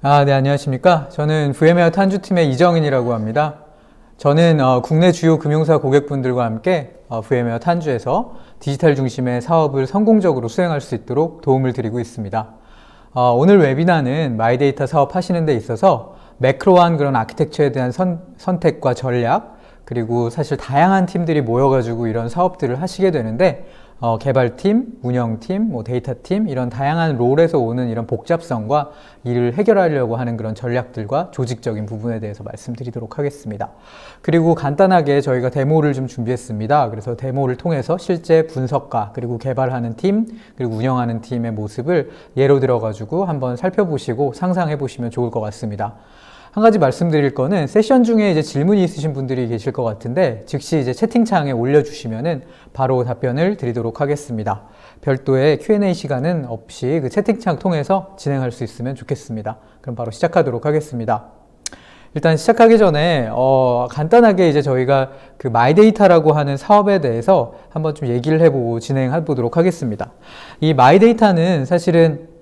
네, 안녕하십니까. 저는 VM웨어 탄주팀의 이정인이라고 합니다. 저는 국내 주요 금융사 고객분들과 함께 VM웨어 탄주에서 디지털 중심의 사업을 성공적으로 수행할 수 있도록 도움을 드리고 있습니다. 오늘 웨비나는 마이데이터 사업 하시는 데 있어서 매크로한 그런 아키텍처에 대한 선택과 전략, 그리고 사실 다양한 팀들이 모여가지고 이런 사업들을 하시게 되는데 개발팀, 운영팀, 데이터팀 이런 다양한 롤에서 오는 이런 복잡성과 이를 해결하려고 하는 그런 전략들과 조직적인 부분에 대해서 말씀드리도록 하겠습니다. 그리고 간단하게 저희가 데모를 좀 준비했습니다. 그래서 데모를 통해서 실제 분석가, 그리고 개발하는 팀, 그리고 운영하는 팀의 모습을 예로 들어가지고 한번 살펴보시고 상상해 보시면 좋을 것 같습니다. 한 가지 말씀드릴 거는 세션 중에 이제 질문이 있으신 분들이 계실 것 같은데 즉시 이제 채팅창에 올려주시면은 바로 답변을 드리도록 하겠습니다. 별도의 Q&A 시간은 없이 그 채팅창 통해서 진행할 수 있으면 좋겠습니다. 그럼 바로 시작하도록 하겠습니다. 일단 시작하기 전에 간단하게 이제 저희가 그 마이데이터라고 하는 사업에 대해서 한번 좀 얘기를 해보고 진행해 보도록 하겠습니다. 이 마이데이터는 사실은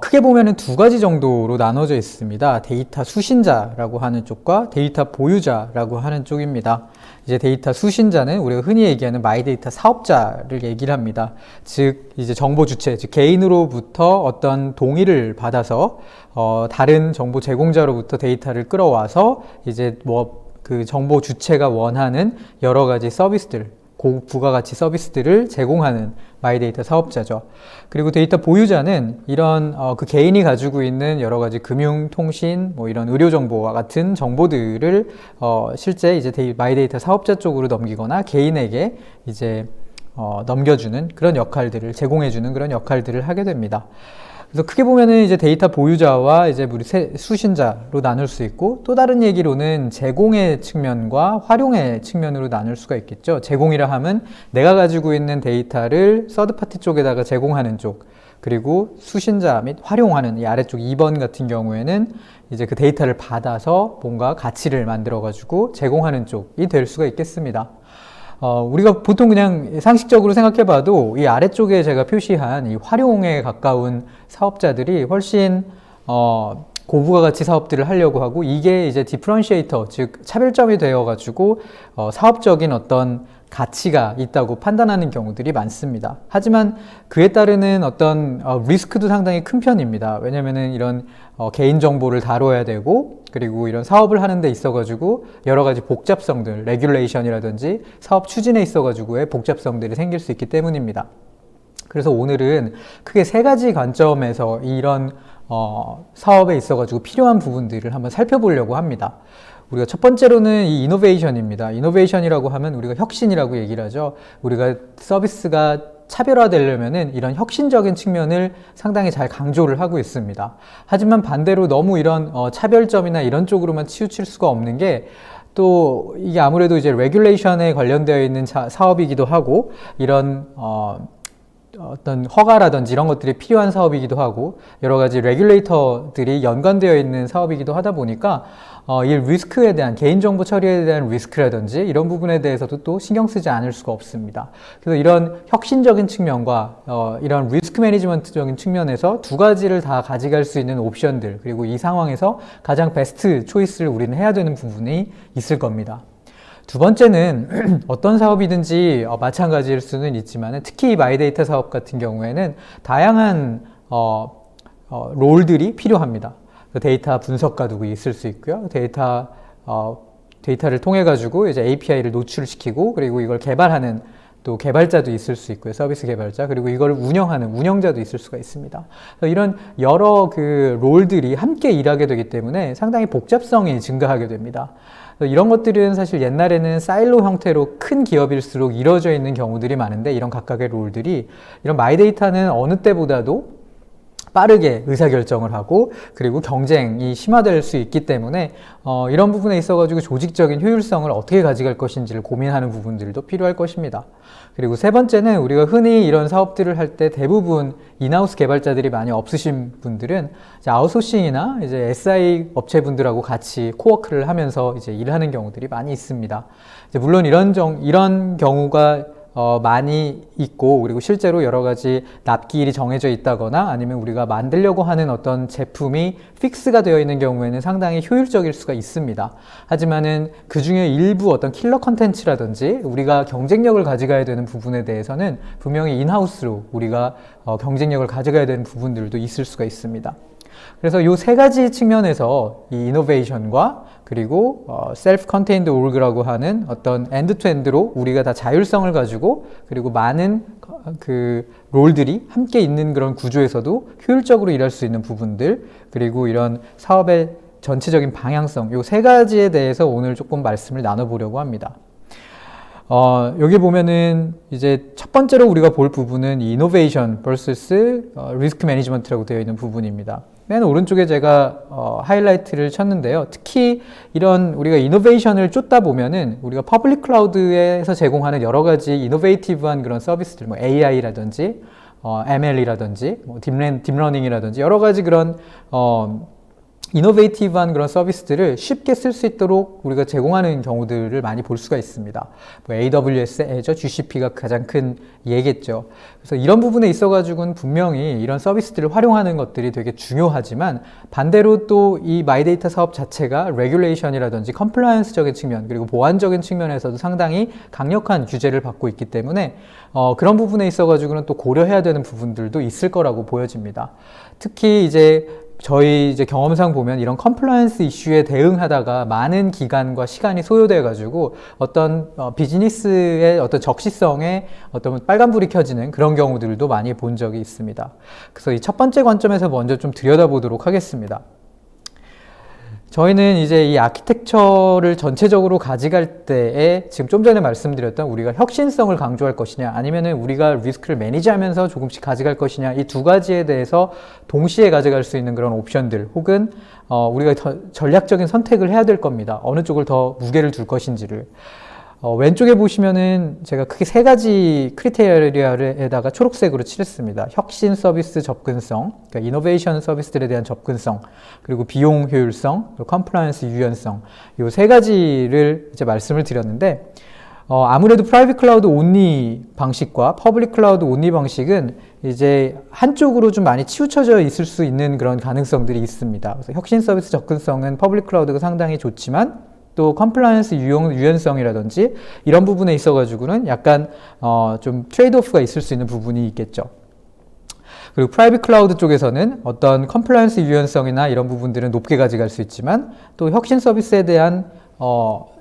크게 보면은 두 가지 정도로 나눠져 있습니다. 데이터 수신자라고 하는 쪽과 데이터 보유자라고 하는 쪽입니다. 이제 데이터 수신자는 우리가 흔히 얘기하는 마이데이터 사업자를 얘기를 합니다. 즉, 이제 정보 주체, 즉 개인으로부터 어떤 동의를 받아서 다른 정보 제공자로부터 데이터를 끌어와서 이제 그 정보 주체가 원하는 여러 가지 서비스들, 고부가가치 서비스들을 제공하는 마이데이터 사업자죠. 그리고 데이터 보유자는 이런 그 개인이 가지고 있는 여러 가지 금융, 통신, 이런 의료 정보와 같은 정보들을 실제 이제 마이데이터 사업자 쪽으로 넘기거나 개인에게 이제 넘겨주는 그런 역할들을 제공해주는 그런 역할들을 하게 됩니다. 그래서 크게 보면은 이제 데이터 보유자와 이제 우리 수신자로 나눌 수 있고, 또 다른 얘기로는 제공의 측면과 활용의 측면으로 나눌 수가 있겠죠. 제공이라 하면 내가 가지고 있는 데이터를 서드파티 쪽에다가 제공하는 쪽, 그리고 수신자 및 활용하는 이 아래쪽 2번 같은 경우에는 이제 그 데이터를 받아서 뭔가 가치를 만들어 가지고 제공하는 쪽이 될 수가 있겠습니다. 우리가 보통 그냥 상식적으로 생각해 봐도 이 아래쪽에 제가 표시한 이 활용에 가까운 사업자들이 훨씬 고부가가치 사업들을 하려고 하고, 이게 이제 디프런시에이터, 즉 차별점이 되어 가지고 사업적인 어떤 가치가 있다고 판단하는 경우들이 많습니다. 하지만 그에 따르는 어떤 리스크도 상당히 큰 편입니다. 왜냐면은 이런 개인정보를 다뤄야 되고, 그리고 이런 사업을 하는 데 있어가지고 여러 가지 복잡성들, 레귤레이션이라든지 사업 추진에 있어가지고의 복잡성들이 생길 수 있기 때문입니다. 그래서 오늘은 크게 세 가지 관점에서 이런 사업에 있어가지고 필요한 부분들을 한번 살펴보려고 합니다. 우리가 첫 번째로는 이 이노베이션입니다. 이노베이션이라고 하면 우리가 혁신이라고 얘기를 하죠. 우리가 서비스가 차별화되려면은 이런 혁신적인 측면을 상당히 잘 강조를 하고 있습니다. 하지만 반대로 너무 이런 차별점이나 이런 쪽으로만 치우칠 수가 없는 게, 또 이게 아무래도 이제 레귤레이션에 관련되어 있는 사업이기도 하고, 이런 어떤 허가라든지 이런 것들이 필요한 사업이기도 하고, 여러 가지 레귤레이터들이 연관되어 있는 사업이기도 하다 보니까 이 리스크에 대한, 개인정보 처리에 대한 리스크라든지 이런 부분에 대해서도 또 신경 쓰지 않을 수가 없습니다. 그래서 이런 혁신적인 측면과 이런 리스크 매니지먼트적인 측면에서 두 가지를 다 가져갈 수 있는 옵션들, 그리고 이 상황에서 가장 베스트 초이스를 우리는 해야 되는 부분이 있을 겁니다. 두 번째는 어떤 사업이든지 마찬가지일 수는 있지만, 특히 이 마이데이터 사업 같은 경우에는 다양한 롤들이 필요합니다. 데이터 분석가도 있을 수 있고요. 데이터를 통해 가지고 이제 API를 노출시키고, 그리고 이걸 개발하는 또 개발자도 있을 수 있고요. 서비스 개발자, 그리고 이걸 운영하는 운영자도 있을 수가 있습니다. 이런 여러 그 롤들이 함께 일하게 되기 때문에 상당히 복잡성이 증가하게 됩니다. 이런 것들은 사실 옛날에는 사일로 형태로 큰 기업일수록 이루어져 있는 경우들이 많은데, 이런 각각의 롤들이, 이런 마이데이터는 어느 때보다도 빠르게 의사결정을 하고, 그리고 경쟁이 심화될 수 있기 때문에 이런 부분에 있어가지고 조직적인 효율성을 어떻게 가져갈 것인지를 고민하는 부분들도 필요할 것입니다. 그리고 세 번째는 우리가 흔히 이런 사업들을 할 때 대부분 인하우스 개발자들이 많이 없으신 분들은 이제 아웃소싱이나 이제 SI 업체분들하고 같이 코워크를 하면서 이제 일을 하는 경우들이 많이 있습니다. 이제 물론 이런 경우가 많이 있고, 그리고 실제로 여러 가지 납기일이 정해져 있다거나 아니면 우리가 만들려고 하는 어떤 제품이 픽스가 되어 있는 경우에는 상당히 효율적일 수가 있습니다. 하지만은 그 중에 일부 어떤 킬러 컨텐츠라든지 우리가 경쟁력을 가져가야 되는 부분에 대해서는 분명히 인하우스로 우리가 경쟁력을 가져가야 되는 부분들도 있을 수가 있습니다. 그래서 이 세 가지 측면에서 이 이노베이션과 그리고 셀프 컨테인드 오르그라고 하는 어떤 엔드 투 엔드로 우리가 다 자율성을 가지고 그리고 많은 그 롤들이 함께 있는 그런 구조에서도 효율적으로 일할 수 있는 부분들, 그리고 이런 사업의 전체적인 방향성, 이 세 가지에 대해서 오늘 조금 말씀을 나눠보려고 합니다. 여기 보면은 이제 첫 번째로 우리가 볼 부분은 이노베이션 vs 리스크 매니지먼트라고 되어 있는 부분입니다. 맨 오른쪽에 제가 하이라이트를 쳤는데요. 특히 이런 우리가 이노베이션을 쫓다 보면은 우리가 퍼블릭 클라우드에서 제공하는 여러 가지 이노베이티브한 그런 서비스들, 뭐 AI라든지 ML이라든지 뭐 딥러닝이라든지 여러 가지 그런 이노베이티브한 그런 서비스들을 쉽게 쓸 수 있도록 우리가 제공하는 경우들을 많이 볼 수가 있습니다. 뭐 AWS, Azure, GCP가 가장 큰 예겠죠. 그래서 이런 부분에 있어가지고는 분명히 이런 서비스들을 활용하는 것들이 되게 중요하지만 반대로 또 이 마이데이터 사업 자체가 레귤레이션이라든지 컴플라이언스적인 측면 그리고 보안적인 측면에서도 상당히 강력한 규제를 받고 있기 때문에 그런 부분에 있어가지고는 또 고려해야 되는 부분들도 있을 거라고 보여집니다. 특히 저희 이제 경험상 보면 이런 컴플라이언스 이슈에 대응하다가 많은 기간과 시간이 소요돼 가지고 어떤 비즈니스의 어떤 적시성에 어떤 빨간불이 켜지는 그런 경우들도 많이 본 적이 있습니다. 그래서 이 첫 번째 관점에서 먼저 좀 들여다보도록 하겠습니다. 저희는 이제 이 아키텍처를 전체적으로 가져갈 때에 지금 좀 전에 말씀드렸던 우리가 혁신성을 강조할 것이냐 아니면은 우리가 리스크를 매니지하면서 조금씩 가져갈 것이냐 이 두 가지에 대해서 동시에 가져갈 수 있는 그런 옵션들 혹은 우리가 더 전략적인 선택을 해야 될 겁니다. 어느 쪽을 더 무게를 둘 것인지를. 왼쪽에 보시면은 제가 크게 세 가지 크리테리아에다가 초록색으로 칠했습니다. 혁신 서비스 접근성, 그러니까 이노베이션 서비스들에 대한 접근성, 그리고 비용 효율성, 그리고 컴플라이언스 유연성. 이 세 가지를 이제 말씀을 드렸는데, 아무래도 프라이빗 클라우드 온리 방식과 퍼블릭 클라우드 온리 방식은 이제 한쪽으로 좀 많이 치우쳐져 있을 수 있는 그런 가능성들이 있습니다. 그래서 혁신 서비스 접근성은 퍼블릭 클라우드가 상당히 좋지만 또 컴플라이언스 유연성이라든지 이런 부분에 있어가지고는 약간 좀 트레이드오프가 있을 수 있는 부분이 있겠죠. 그리고 프라이빗 클라우드 쪽에서는 어떤 컴플라이언스 유연성이나 이런 부분들은 높게 가져갈 수 있지만 또 혁신 서비스에 대한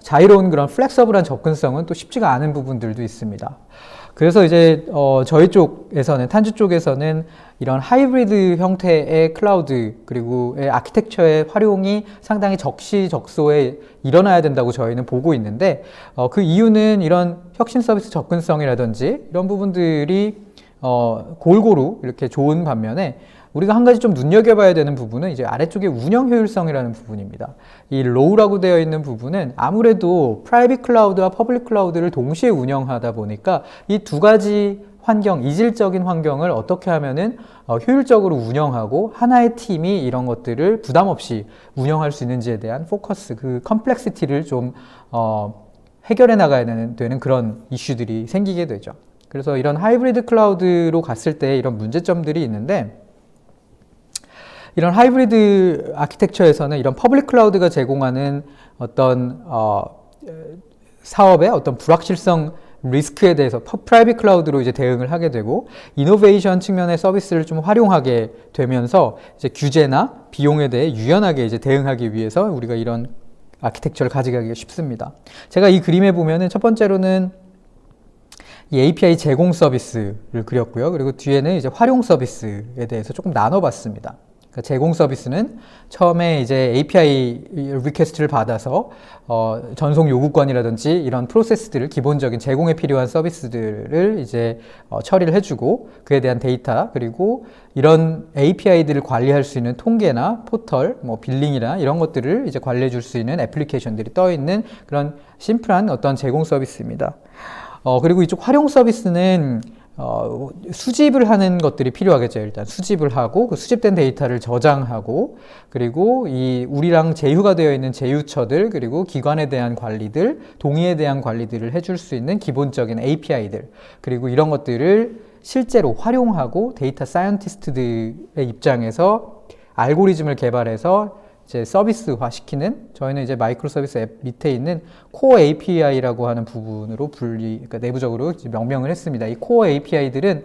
자유로운 그런 플렉서블한 접근성은 또 쉽지가 않은 부분들도 있습니다. 그래서 이제 저희 쪽에서는 탄주 쪽에서는 이런 하이브리드 형태의 클라우드 그리고 아키텍처의 활용이 상당히 적시적소에 일어나야 된다고 저희는 보고 있는데 그 이유는 이런 혁신 서비스 접근성이라든지 이런 부분들이 골고루 이렇게 좋은 반면에 우리가 한 가지 좀 눈여겨봐야 되는 부분은 이제 아래쪽에 운영 효율성이라는 부분입니다. 이 로우라고 되어 있는 부분은 아무래도 프라이빗 클라우드와 퍼블릭 클라우드를 동시에 운영하다 보니까 이 두 가지 환경, 이질적인 환경을 어떻게 하면은 효율적으로 운영하고 하나의 팀이 이런 것들을 부담 없이 운영할 수 있는지에 대한 포커스, 그 컴플렉시티를 좀 해결해 나가야 되는 그런 이슈들이 생기게 되죠. 그래서 이런 하이브리드 클라우드로 갔을 때 이런 문제점들이 있는데 이런 하이브리드 아키텍처에서는 이런 퍼블릭 클라우드가 제공하는 어떤 사업의 어떤 불확실성 리스크에 대해서 프라이빗 클라우드로 이제 대응을 하게 되고 이노베이션 측면의 서비스를 좀 활용하게 되면서 이제 규제나 비용에 대해 유연하게 이제 대응하기 위해서 우리가 이런 아키텍처를 가져가기가 쉽습니다. 제가 이 그림에 보면은 첫 번째로는 이 API 제공 서비스를 그렸고요. 그리고 뒤에는 이제 활용 서비스에 대해서 조금 나눠봤습니다. 그러니까 제공 서비스는 처음에 이제 API 리퀘스트를 받아서 전송 요구권이라든지 이런 프로세스들을 기본적인 제공에 필요한 서비스들을 이제 처리를 해주고 그에 대한 데이터 그리고 이런 API들을 관리할 수 있는 통계나 포털, 뭐 빌링이나 이런 것들을 이제 관리해 줄 수 있는 애플리케이션들이 떠 있는 그런 심플한 어떤 제공 서비스입니다. 그리고 이쪽 활용 서비스는 수집을 하는 것들이 필요하겠죠. 일단 수집을 하고 그 수집된 데이터를 저장하고 그리고 이 우리랑 제휴가 되어 있는 제휴처들 그리고 기관에 대한 관리들, 동의에 대한 관리들을 해줄 수 있는 기본적인 API들 그리고 이런 것들을 실제로 활용하고 데이터 사이언티스트들의 입장에서 알고리즘을 개발해서 이제 서비스화 시키는 저희는 이제 마이크로 서비스 앱 밑에 있는 코어 API라고 하는 부분으로 그러니까 내부적으로 명명을 했습니다. 이 코어 API들은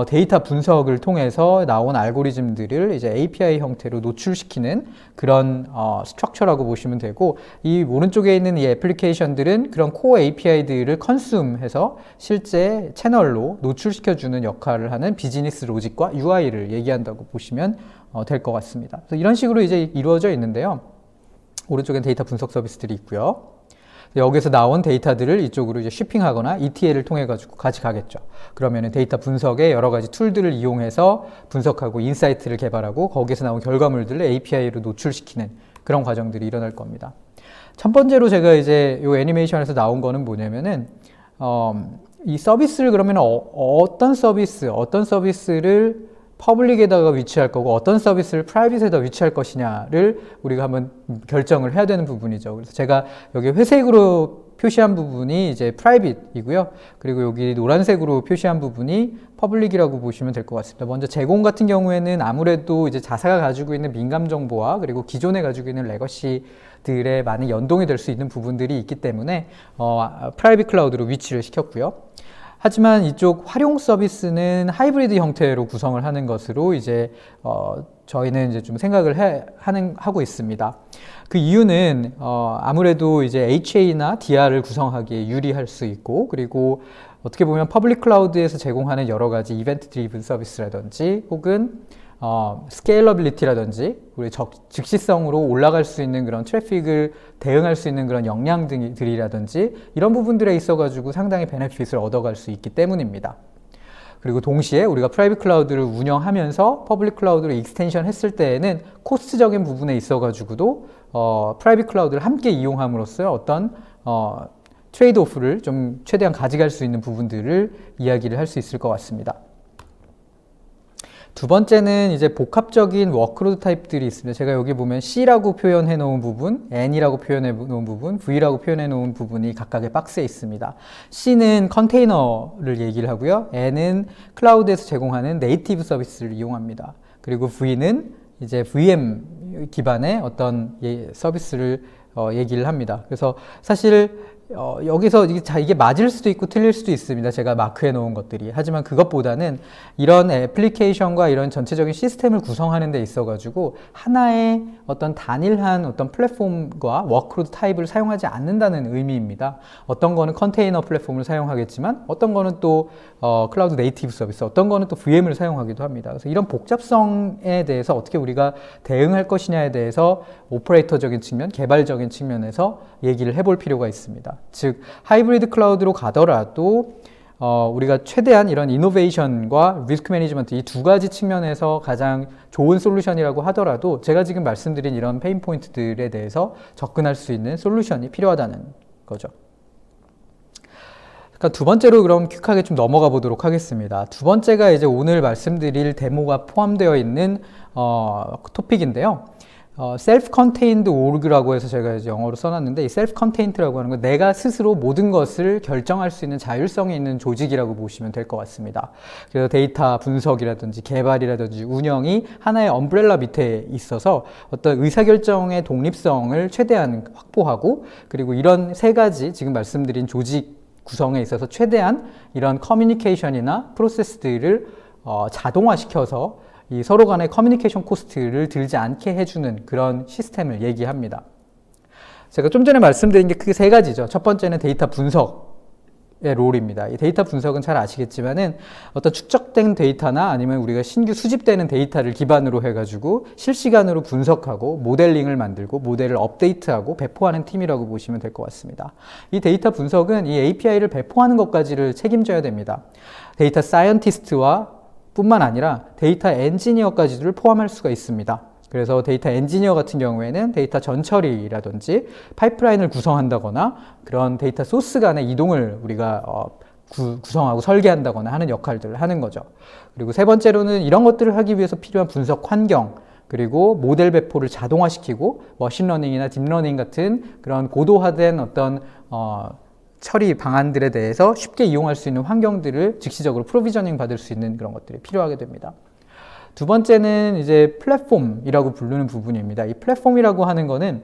데이터 분석을 통해서 나온 알고리즘들을 이제 API 형태로 노출시키는 그런 스트럭처라고 보시면 되고 이 오른쪽에 있는 이 애플리케이션들은 그런 코어 API들을 컨숨해서 실제 채널로 노출시켜주는 역할을 하는 비즈니스 로직과 UI를 얘기한다고 보시면 될 것 같습니다. 그래서 이런 식으로 이제 이루어져 있는데요. 오른쪽엔 데이터 분석 서비스들이 있고요. 여기서 나온 데이터들을 이쪽으로 이제 쉬핑하거나 ETL을 통해 가지고 가져가겠죠. 그러면은 데이터 분석에 여러 가지 툴들을 이용해서 분석하고 인사이트를 개발하고 거기서 나온 결과물들을 API로 노출시키는 그런 과정들이 일어날 겁니다. 첫 번째로 제가 이제 이 애니메이션에서 나온 거는 뭐냐면은 이 서비스를 그러면 어떤 서비스를 퍼블릭에다가 위치할 거고 어떤 서비스를 프라이빗에다 위치할 것이냐를 우리가 한번 결정을 해야 되는 부분이죠. 그래서 제가 여기 회색으로 표시한 부분이 이제 프라이빗이고요. 그리고 여기 노란색으로 표시한 부분이 퍼블릭이라고 보시면 될 것 같습니다. 먼저 제공 같은 경우에는 아무래도 이제 자사가 가지고 있는 민감 정보와 그리고 기존에 가지고 있는 레거시들의 많은 연동이 될 수 있는 부분들이 있기 때문에 프라이빗 클라우드로 위치를 시켰고요. 하지만 이쪽 활용 서비스는 하이브리드 형태로 구성을 하는 것으로 이제 저희는 이제 좀 생각을 하고 있습니다. 그 이유는 아무래도 이제 HA나 DR을 구성하기에 유리할 수 있고 그리고 어떻게 보면 퍼블릭 클라우드에서 제공하는 여러 가지 이벤트 드리븐 서비스라든지 혹은 스케일러빌리티라든지 우리 즉시성으로 올라갈 수 있는 그런 트래픽을 대응할 수 있는 그런 역량들이라든지 이런 부분들에 있어 가지고 상당히 베네핏을 얻어갈 수 있기 때문입니다. 그리고 동시에 우리가 프라이빗 클라우드를 운영하면서 퍼블릭 클라우드를 익스텐션 했을 때에는 코스트적인 부분에 있어 가지고도 프라이빗 클라우드를 함께 이용함으로써 어떤 트레이드 오프를 좀 최대한 가져갈 수 있는 부분들을 이야기를 할 수 있을 것 같습니다. 두 번째는 이제 복합적인 워크로드 타입들이 있습니다. 제가 여기 보면 C라고 표현해 놓은 부분, N이라고 표현해 놓은 부분, V라고 표현해 놓은 부분이 각각의 박스에 있습니다. C는 컨테이너를 얘기를 하고요. N은 클라우드에서 제공하는 네이티브 서비스를 이용합니다. 그리고 V는 이제 VM 기반의 어떤 서비스를 얘기를 합니다. 그래서 사실 여기서 이게 맞을 수도 있고 틀릴 수도 있습니다. 제가 마크해 놓은 것들이. 하지만 그것보다는 이런 애플리케이션과 이런 전체적인 시스템을 구성하는 데 있어 가지고 하나의 어떤 단일한 어떤 플랫폼과 워크로드 타입을 사용하지 않는다는 의미입니다. 어떤 거는 컨테이너 플랫폼을 사용하겠지만 어떤 거는 또 클라우드 네이티브 서비스, 어떤 거는 또 VM을 사용하기도 합니다. 그래서 이런 복잡성에 대해서 어떻게 우리가 대응할 것이냐에 대해서 오퍼레이터적인 측면, 개발적인 측면에서 얘기를 해볼 필요가 있습니다. 즉 하이브리드 클라우드로 가더라도 우리가 최대한 이런 이노베이션과 리스크 매니지먼트 이 두 가지 측면에서 가장 좋은 솔루션이라고 하더라도 제가 지금 말씀드린 이런 페인 포인트들에 대해서 접근할 수 있는 솔루션이 필요하다는 거죠. 그러니까 두 번째로 그럼 퀵하게 좀 넘어가 보도록 하겠습니다. 두 번째가 이제 오늘 말씀드릴 데모가 포함되어 있는 토픽인데요. self-contained org라고 해서 제가 이제 영어로 써놨는데 이 self-contained라고 하는 건 내가 스스로 모든 것을 결정할 수 있는 자율성이 있는 조직이라고 보시면 될 것 같습니다. 그래서 데이터 분석이라든지 개발이라든지 운영이 하나의 엄브렐라 밑에 있어서 어떤 의사결정의 독립성을 최대한 확보하고 그리고 이런 세 가지 지금 말씀드린 조직 구성에 있어서 최대한 이런 커뮤니케이션이나 프로세스들을 자동화시켜서 이 서로 간의 커뮤니케이션 코스트를 들지 않게 해주는 그런 시스템을 얘기합니다. 제가 좀 전에 말씀드린 게 크게 세 가지죠. 첫 번째는 데이터 분석의 롤입니다. 이 데이터 분석은 잘 아시겠지만은 어떤 축적된 데이터나 아니면 우리가 신규 수집되는 데이터를 기반으로 해가지고 실시간으로 분석하고 모델링을 만들고 모델을 업데이트하고 배포하는 팀이라고 보시면 될 것 같습니다. 이 데이터 분석은 이 API를 배포하는 것까지를 책임져야 됩니다. 데이터 사이언티스트와 뿐만 아니라 데이터 엔지니어까지를 포함할 수가 있습니다. 그래서 데이터 엔지니어 같은 경우에는 데이터 전처리라든지 파이프라인을 구성한다거나 그런 데이터 소스 간의 이동을 우리가 구성하고 설계한다거나 하는 역할들을 하는 거죠. 그리고 세 번째로는 이런 것들을 하기 위해서 필요한 분석 환경, 그리고 모델 배포를 자동화시키고 머신러닝이나 딥러닝 같은 그런 고도화된 어떤 처리 방안들에 대해서 쉽게 이용할 수 있는 환경들을 즉시적으로 프로비저닝 받을 수 있는 그런 것들이 필요하게 됩니다. 두 번째는 이제 플랫폼이라고 부르는 부분입니다. 이 플랫폼이라고 하는 거는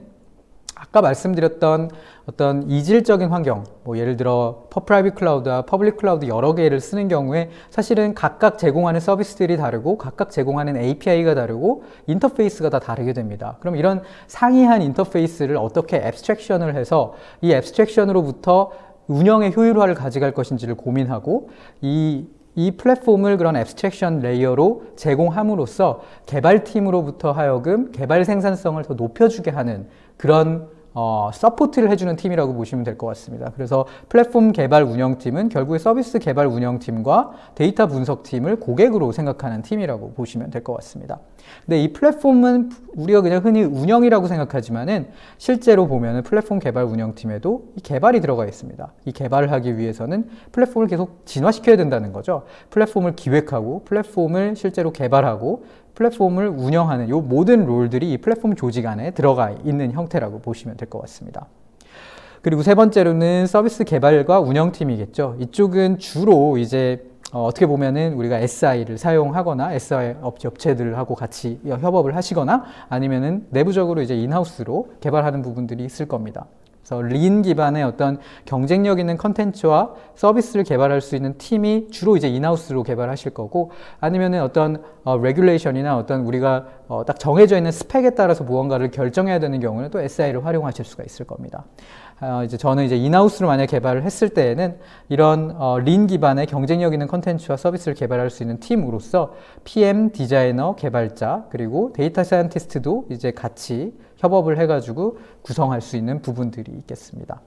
아까 말씀드렸던 어떤 이질적인 환경, 뭐 예를 들어 프라이빗 클라우드와 퍼블릭 클라우드 여러 개를 쓰는 경우에 사실은 각각 제공하는 서비스들이 다르고 각각 제공하는 API가 다르고 인터페이스가 다 다르게 됩니다. 그럼 이런 상이한 인터페이스를 어떻게 앱스트랙션을 해서 이 앱스트랙션으로부터 운영의 효율화를 가져갈 것인지를 고민하고 이 플랫폼을 그런 앱스트랙션 레이어로 제공함으로써 개발팀으로부터 하여금 개발 생산성을 더 높여주게 하는 그런 서포트를 해주는 팀이라고 보시면 될 것 같습니다. 그래서 플랫폼 개발 운영팀은 결국에 서비스 개발 운영팀과 데이터 분석팀을 고객으로 생각하는 팀이라고 보시면 될 것 같습니다. 근데 이 플랫폼은 우리가 그냥 흔히 운영이라고 생각하지만은 실제로 보면은 플랫폼 개발 운영팀에도 이 개발이 들어가 있습니다. 이 개발을 하기 위해서는 플랫폼을 계속 진화시켜야 된다는 거죠. 플랫폼을 기획하고 플랫폼을 실제로 개발하고 플랫폼을 운영하는 이 모든 롤들이 이 플랫폼 조직 안에 들어가 있는 형태라고 보시면 될 것 같습니다. 그리고 세 번째로는 서비스 개발과 운영팀이겠죠. 이쪽은 주로 이제 어떻게 보면은 우리가 SI를 사용하거나 SI 업체들하고 같이 협업을 하시거나 아니면은 내부적으로 이제 인하우스로 개발하는 부분들이 있을 겁니다. 그래서 린 기반의 어떤 경쟁력 있는 컨텐츠와 서비스를 개발할 수 있는 팀이 주로 이제 인하우스로 개발하실 거고 아니면은 어떤 레귤레이션이나 어떤 우리가 딱 정해져 있는 스펙에 따라서 무언가를 결정해야 되는 경우는 또 SI를 활용하실 수가 있을 겁니다. 이제 저는 이제 인하우스로 만약 개발을 했을 때에는 이런 린 기반의 경쟁력 있는 컨텐츠와 서비스를 개발할 수 있는 팀으로서 PM, 디자이너, 개발자 그리고 데이터 사이언티스트도 이제 같이 협업을 해가지고 구성할 수 있는 부분들이 있겠습니다.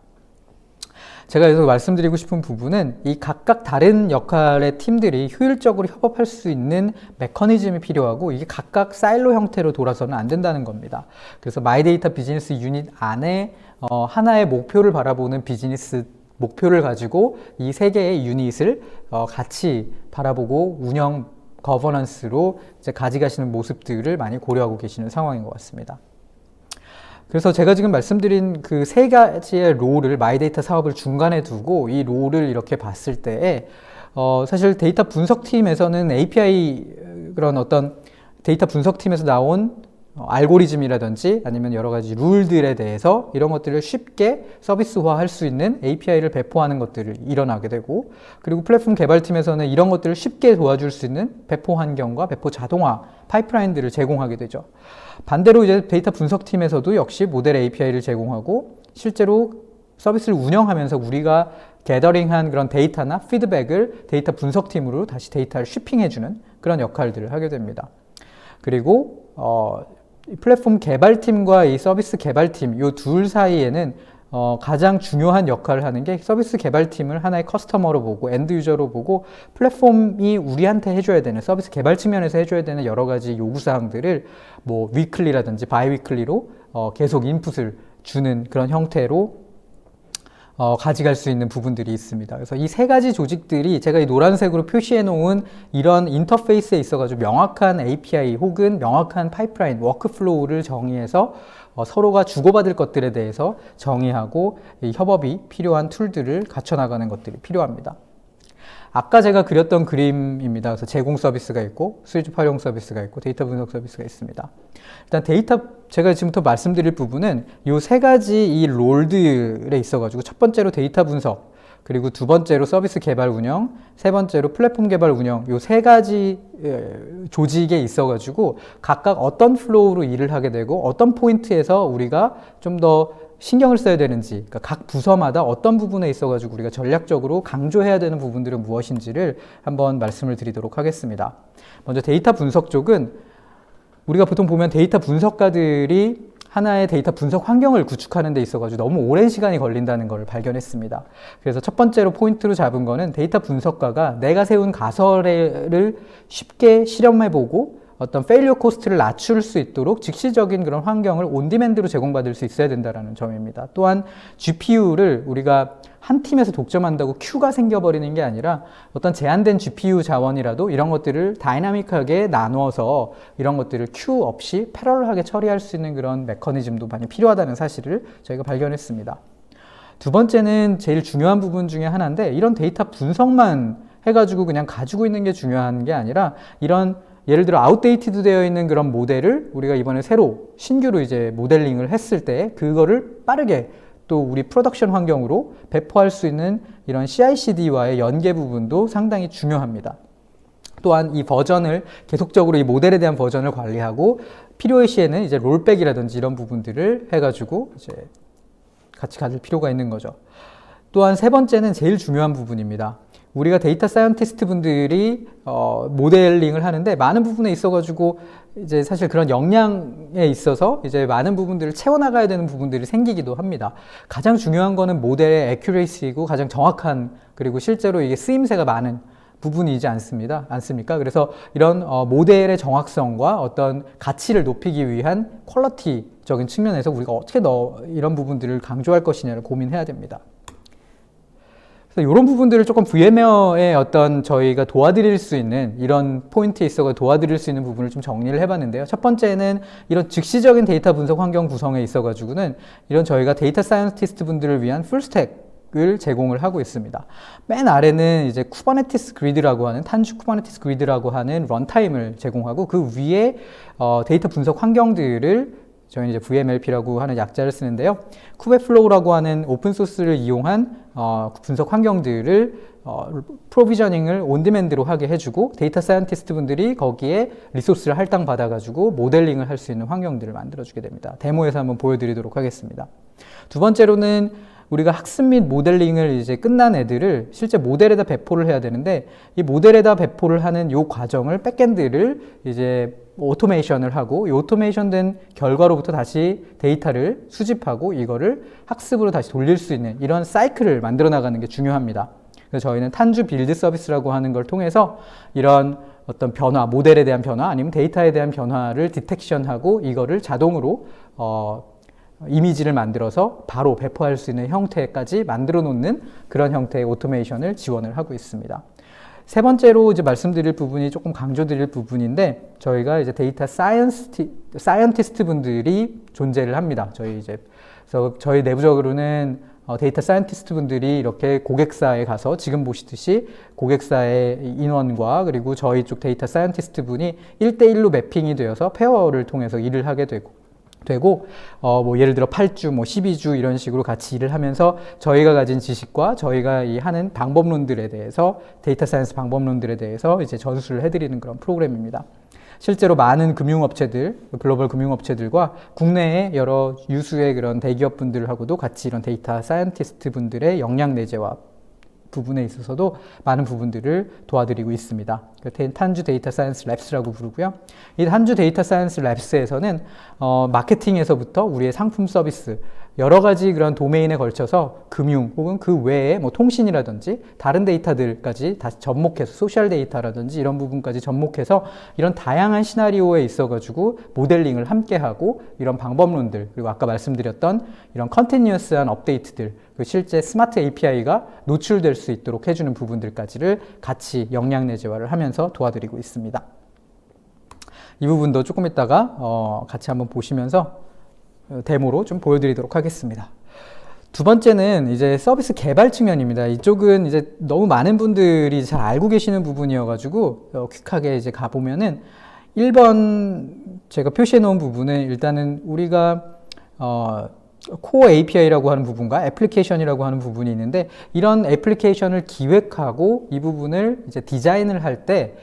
제가 여기서 말씀드리고 싶은 부분은 이 각각 다른 역할의 팀들이 효율적으로 협업할 수 있는 메커니즘이 필요하고 이게 각각 사일로 형태로 돌아서는 안 된다는 겁니다. 그래서 마이데이터 비즈니스 유닛 안에 하나의 목표를 바라보는 비즈니스 목표를 가지고 이 세 개의 유닛을 같이 바라보고 운영 거버넌스로 이제 가져가시는 모습들을 많이 고려하고 계시는 상황인 것 같습니다. 그래서 제가 지금 말씀드린 그 세 가지의 롤을 마이데이터 사업을 중간에 두고 이 롤을 이렇게 봤을 때에 사실 데이터 분석팀에서는 API 그런 어떤 데이터 분석팀에서 나온 알고리즘이라든지 아니면 여러 가지 룰들에 대해서 이런 것들을 쉽게 서비스화 할 수 있는 API를 배포하는 것들을 일어나게 되고 그리고 플랫폼 개발팀에서는 이런 것들을 쉽게 도와줄 수 있는 배포 환경과 배포 자동화 파이프라인들을 제공하게 되죠. 반대로 이제 데이터 분석팀에서도 역시 모델 API를 제공하고 실제로 서비스를 운영하면서 우리가 게더링한 그런 데이터나 피드백을 데이터 분석팀으로 다시 데이터를 쉬핑해주는 그런 역할들을 하게 됩니다. 그리고 플랫폼 개발팀과 이 서비스 개발팀 이 둘 사이에는 가장 중요한 역할을 하는 게 서비스 개발팀을 하나의 커스터머로 보고 엔드 유저로 보고 플랫폼이 우리한테 해줘야 되는 서비스 개발 측면에서 해줘야 되는 여러 가지 요구사항들을 뭐 위클리라든지 바이위클리로 계속 인풋을 주는 그런 형태로 가져갈 수 있는 부분들이 있습니다. 그래서 이 세 가지 조직들이 제가 이 노란색으로 표시해 놓은 이런 인터페이스에 있어가지고 명확한 API 혹은 명확한 파이프라인, 워크플로우를 정의해서 서로가 주고받을 것들에 대해서 정의하고 이 협업이 필요한 툴들을 갖춰나가는 것들이 필요합니다. 아까 제가 그렸던 그림입니다. 그래서 제공 서비스가 있고 수집 활용 서비스가 있고 데이터 분석 서비스가 있습니다. 일단 제가 지금부터 말씀드릴 부분은 이 세 가지 이 롤들에 있어가지고 첫 번째로 데이터 분석, 그리고 두 번째로 서비스 개발 운영, 세 번째로 플랫폼 개발 운영 이 세 가지 조직에 있어가지고 각각 어떤 플로우로 일을 하게 되고 어떤 포인트에서 우리가 좀 더 신경을 써야 되는지, 그러니까 각 부서마다 어떤 부분에 있어가지고 우리가 전략적으로 강조해야 되는 부분들은 무엇인지를 한번 말씀을 드리도록 하겠습니다. 먼저 데이터 분석 쪽은 우리가 보통 보면 데이터 분석가들이 하나의 데이터 분석 환경을 구축하는 데 있어가지고 너무 오랜 시간이 걸린다는 걸 발견했습니다. 그래서 첫 번째로 포인트로 잡은 거는 데이터 분석가가 내가 세운 가설을 쉽게 실험해보고 어떤 페일리어 코스트를 낮출 수 있도록 즉시적인 그런 환경을 온디맨드로 제공받을 수 있어야 된다는 점입니다. 또한 GPU를 우리가 한 팀에서 독점한다고 큐가 생겨버리는 게 아니라 어떤 제한된 GPU 자원이라도 이런 것들을 다이나믹하게 나누어서 이런 것들을 큐 없이 패러럴하게 처리할 수 있는 그런 메커니즘도 많이 필요하다는 사실을 저희가 발견했습니다. 두 번째는 제일 중요한 부분 중에 하나인데, 이런 데이터 분석만 해가지고 그냥 가지고 있는 게 중요한 게 아니라, 이런 예를 들어 아웃데이티드 되어 있는 그런 모델을 우리가 이번에 새로 신규로 이제 모델링을 했을 때 그거를 빠르게 또 우리 프로덕션 환경으로 배포할 수 있는 이런 CI/CD와의 연계 부분도 상당히 중요합니다. 또한 이 버전을 계속적으로 이 모델에 대한 버전을 관리하고 필요의 시에는 이제 롤백이라든지 이런 부분들을 해가지고 이제 같이 가질 필요가 있는 거죠. 또한 세 번째는 제일 중요한 부분입니다. 우리가 데이터 사이언티스트 분들이 모델링을 하는데 많은 부분에 있어가지고 이제 사실 그런 역량에 있어서 이제 많은 부분들을 채워나가야 되는 부분들이 생기기도 합니다. 가장 중요한 거는 모델의 애큐레이시이고 가장 정확한, 그리고 실제로 이게 쓰임새가 많은 부분이지 않습니까? 그래서 이런 모델의 정확성과 어떤 가치를 높이기 위한 퀄리티적인 측면에서 우리가 어떻게 이런 부분들을 강조할 것이냐를 고민해야 됩니다. 이런 부분들을 조금 VMware의 어떤 저희가 도와드릴 수 있는 이런 포인트에 있어서 도와드릴 수 있는 부분을 좀 정리를 해봤는데요. 첫 번째는 이런 즉시적인 데이터 분석 환경 구성에 있어가지고는 이런 저희가 데이터 사이언티스트 분들을 위한 풀스택을 제공을 하고 있습니다. 맨 아래는 이제 쿠버네티스 그리드라고 하는 탄주 쿠버네티스 그리드라고 하는 런타임을 제공하고, 그 위에 데이터 분석 환경들을 저희는 이제 VMLP라고 하는 약자를 쓰는데요. 쿠베플로우라고 하는 오픈소스를 이용한 분석 환경들을 프로비저닝을 온디맨드로 하게 해주고, 데이터 사이언티스트 분들이 거기에 리소스를 할당 받아가지고 모델링을 할 수 있는 환경들을 만들어주게 됩니다. 데모에서 한번 보여드리도록 하겠습니다. 두 번째로는 우리가 학습 및 모델링을 이제 끝난 애들을 실제 모델에다 배포를 해야 되는데, 이 모델에다 배포를 하는 요 과정을 백엔드를 이제 오토메이션을 하고, 이 오토메이션 된 결과로부터 다시 데이터를 수집하고 이거를 학습으로 다시 돌릴 수 있는 이런 사이클을 만들어 나가는 게 중요합니다. 그래서 저희는 탄주 빌드 서비스라고 하는 걸 통해서 이런 어떤 변화, 모델에 대한 변화 아니면 데이터에 대한 변화를 디텍션하고 이거를 자동으로 이미지를 만들어서 바로 배포할 수 있는 형태까지 만들어 놓는 그런 형태의 오토메이션을 지원을 하고 있습니다. 세 번째로 이제 말씀드릴 부분이 조금 강조드릴 부분인데, 저희가 이제 데이터 사이언티스트 분들이 존재를 합니다. 그래서 저희 내부적으로는 데이터 사이언티스트 분들이 이렇게 고객사에 가서 지금 보시듯이 고객사의 인원과 그리고 저희 쪽 데이터 사이언티스트 분이 1대1로 매핑이 되어서 페어를 통해서 일을 하게 되고 뭐 예를 들어 8주, 뭐 12주 이런 식으로 같이 일을 하면서 저희가 가진 지식과 저희가 하는 방법론들에 대해서, 데이터 사이언스 방법론들에 대해서 이제 전수를 해드리는 그런 프로그램입니다. 실제로 많은 금융업체들, 글로벌 금융업체들과 국내의 여러 유수의 그런 대기업 분들하고도 같이 이런 데이터 사이언티스트 분들의 역량 내재와 부분에 있어서도 많은 부분들을 도와드리고 있습니다. 탄주 데이터 사이언스 랩스라고 부르고요. 이 탄주 데이터 사이언스 랩스에서는 마케팅에서부터 우리의 상품 서비스, 여러 가지 그런 도메인에 걸쳐서 금융 혹은 그 외에 뭐 통신이라든지 다른 데이터들까지 다시 접목해서, 소셜 데이터라든지 이런 부분까지 접목해서 이런 다양한 시나리오에 있어가지고 모델링을 함께하고, 이런 방법론들, 그리고 아까 말씀드렸던 이런 컨티뉴어스한 업데이트들, 실제 스마트 API가 노출될 수 있도록 해주는 부분들까지를 같이 역량 내재화를 하면서 도와드리고 있습니다. 이 부분도 조금 이따가 같이 한번 보시면서 데모로 좀 보여드리도록 하겠습니다. 두 번째는 이제 서비스 개발 측면입니다. 이쪽은 이제 너무 많은 분들이 잘 알고 계시는 부분이어가지고 퀵하게 이제 가보면은 1번 제가 표시해 놓은 부분은 일단은 우리가 코어 API라고 하는 부분과 애플리케이션이라고 하는 부분이 있는데, 이런 애플리케이션을 기획하고 이 부분을 이제 디자인을 할 때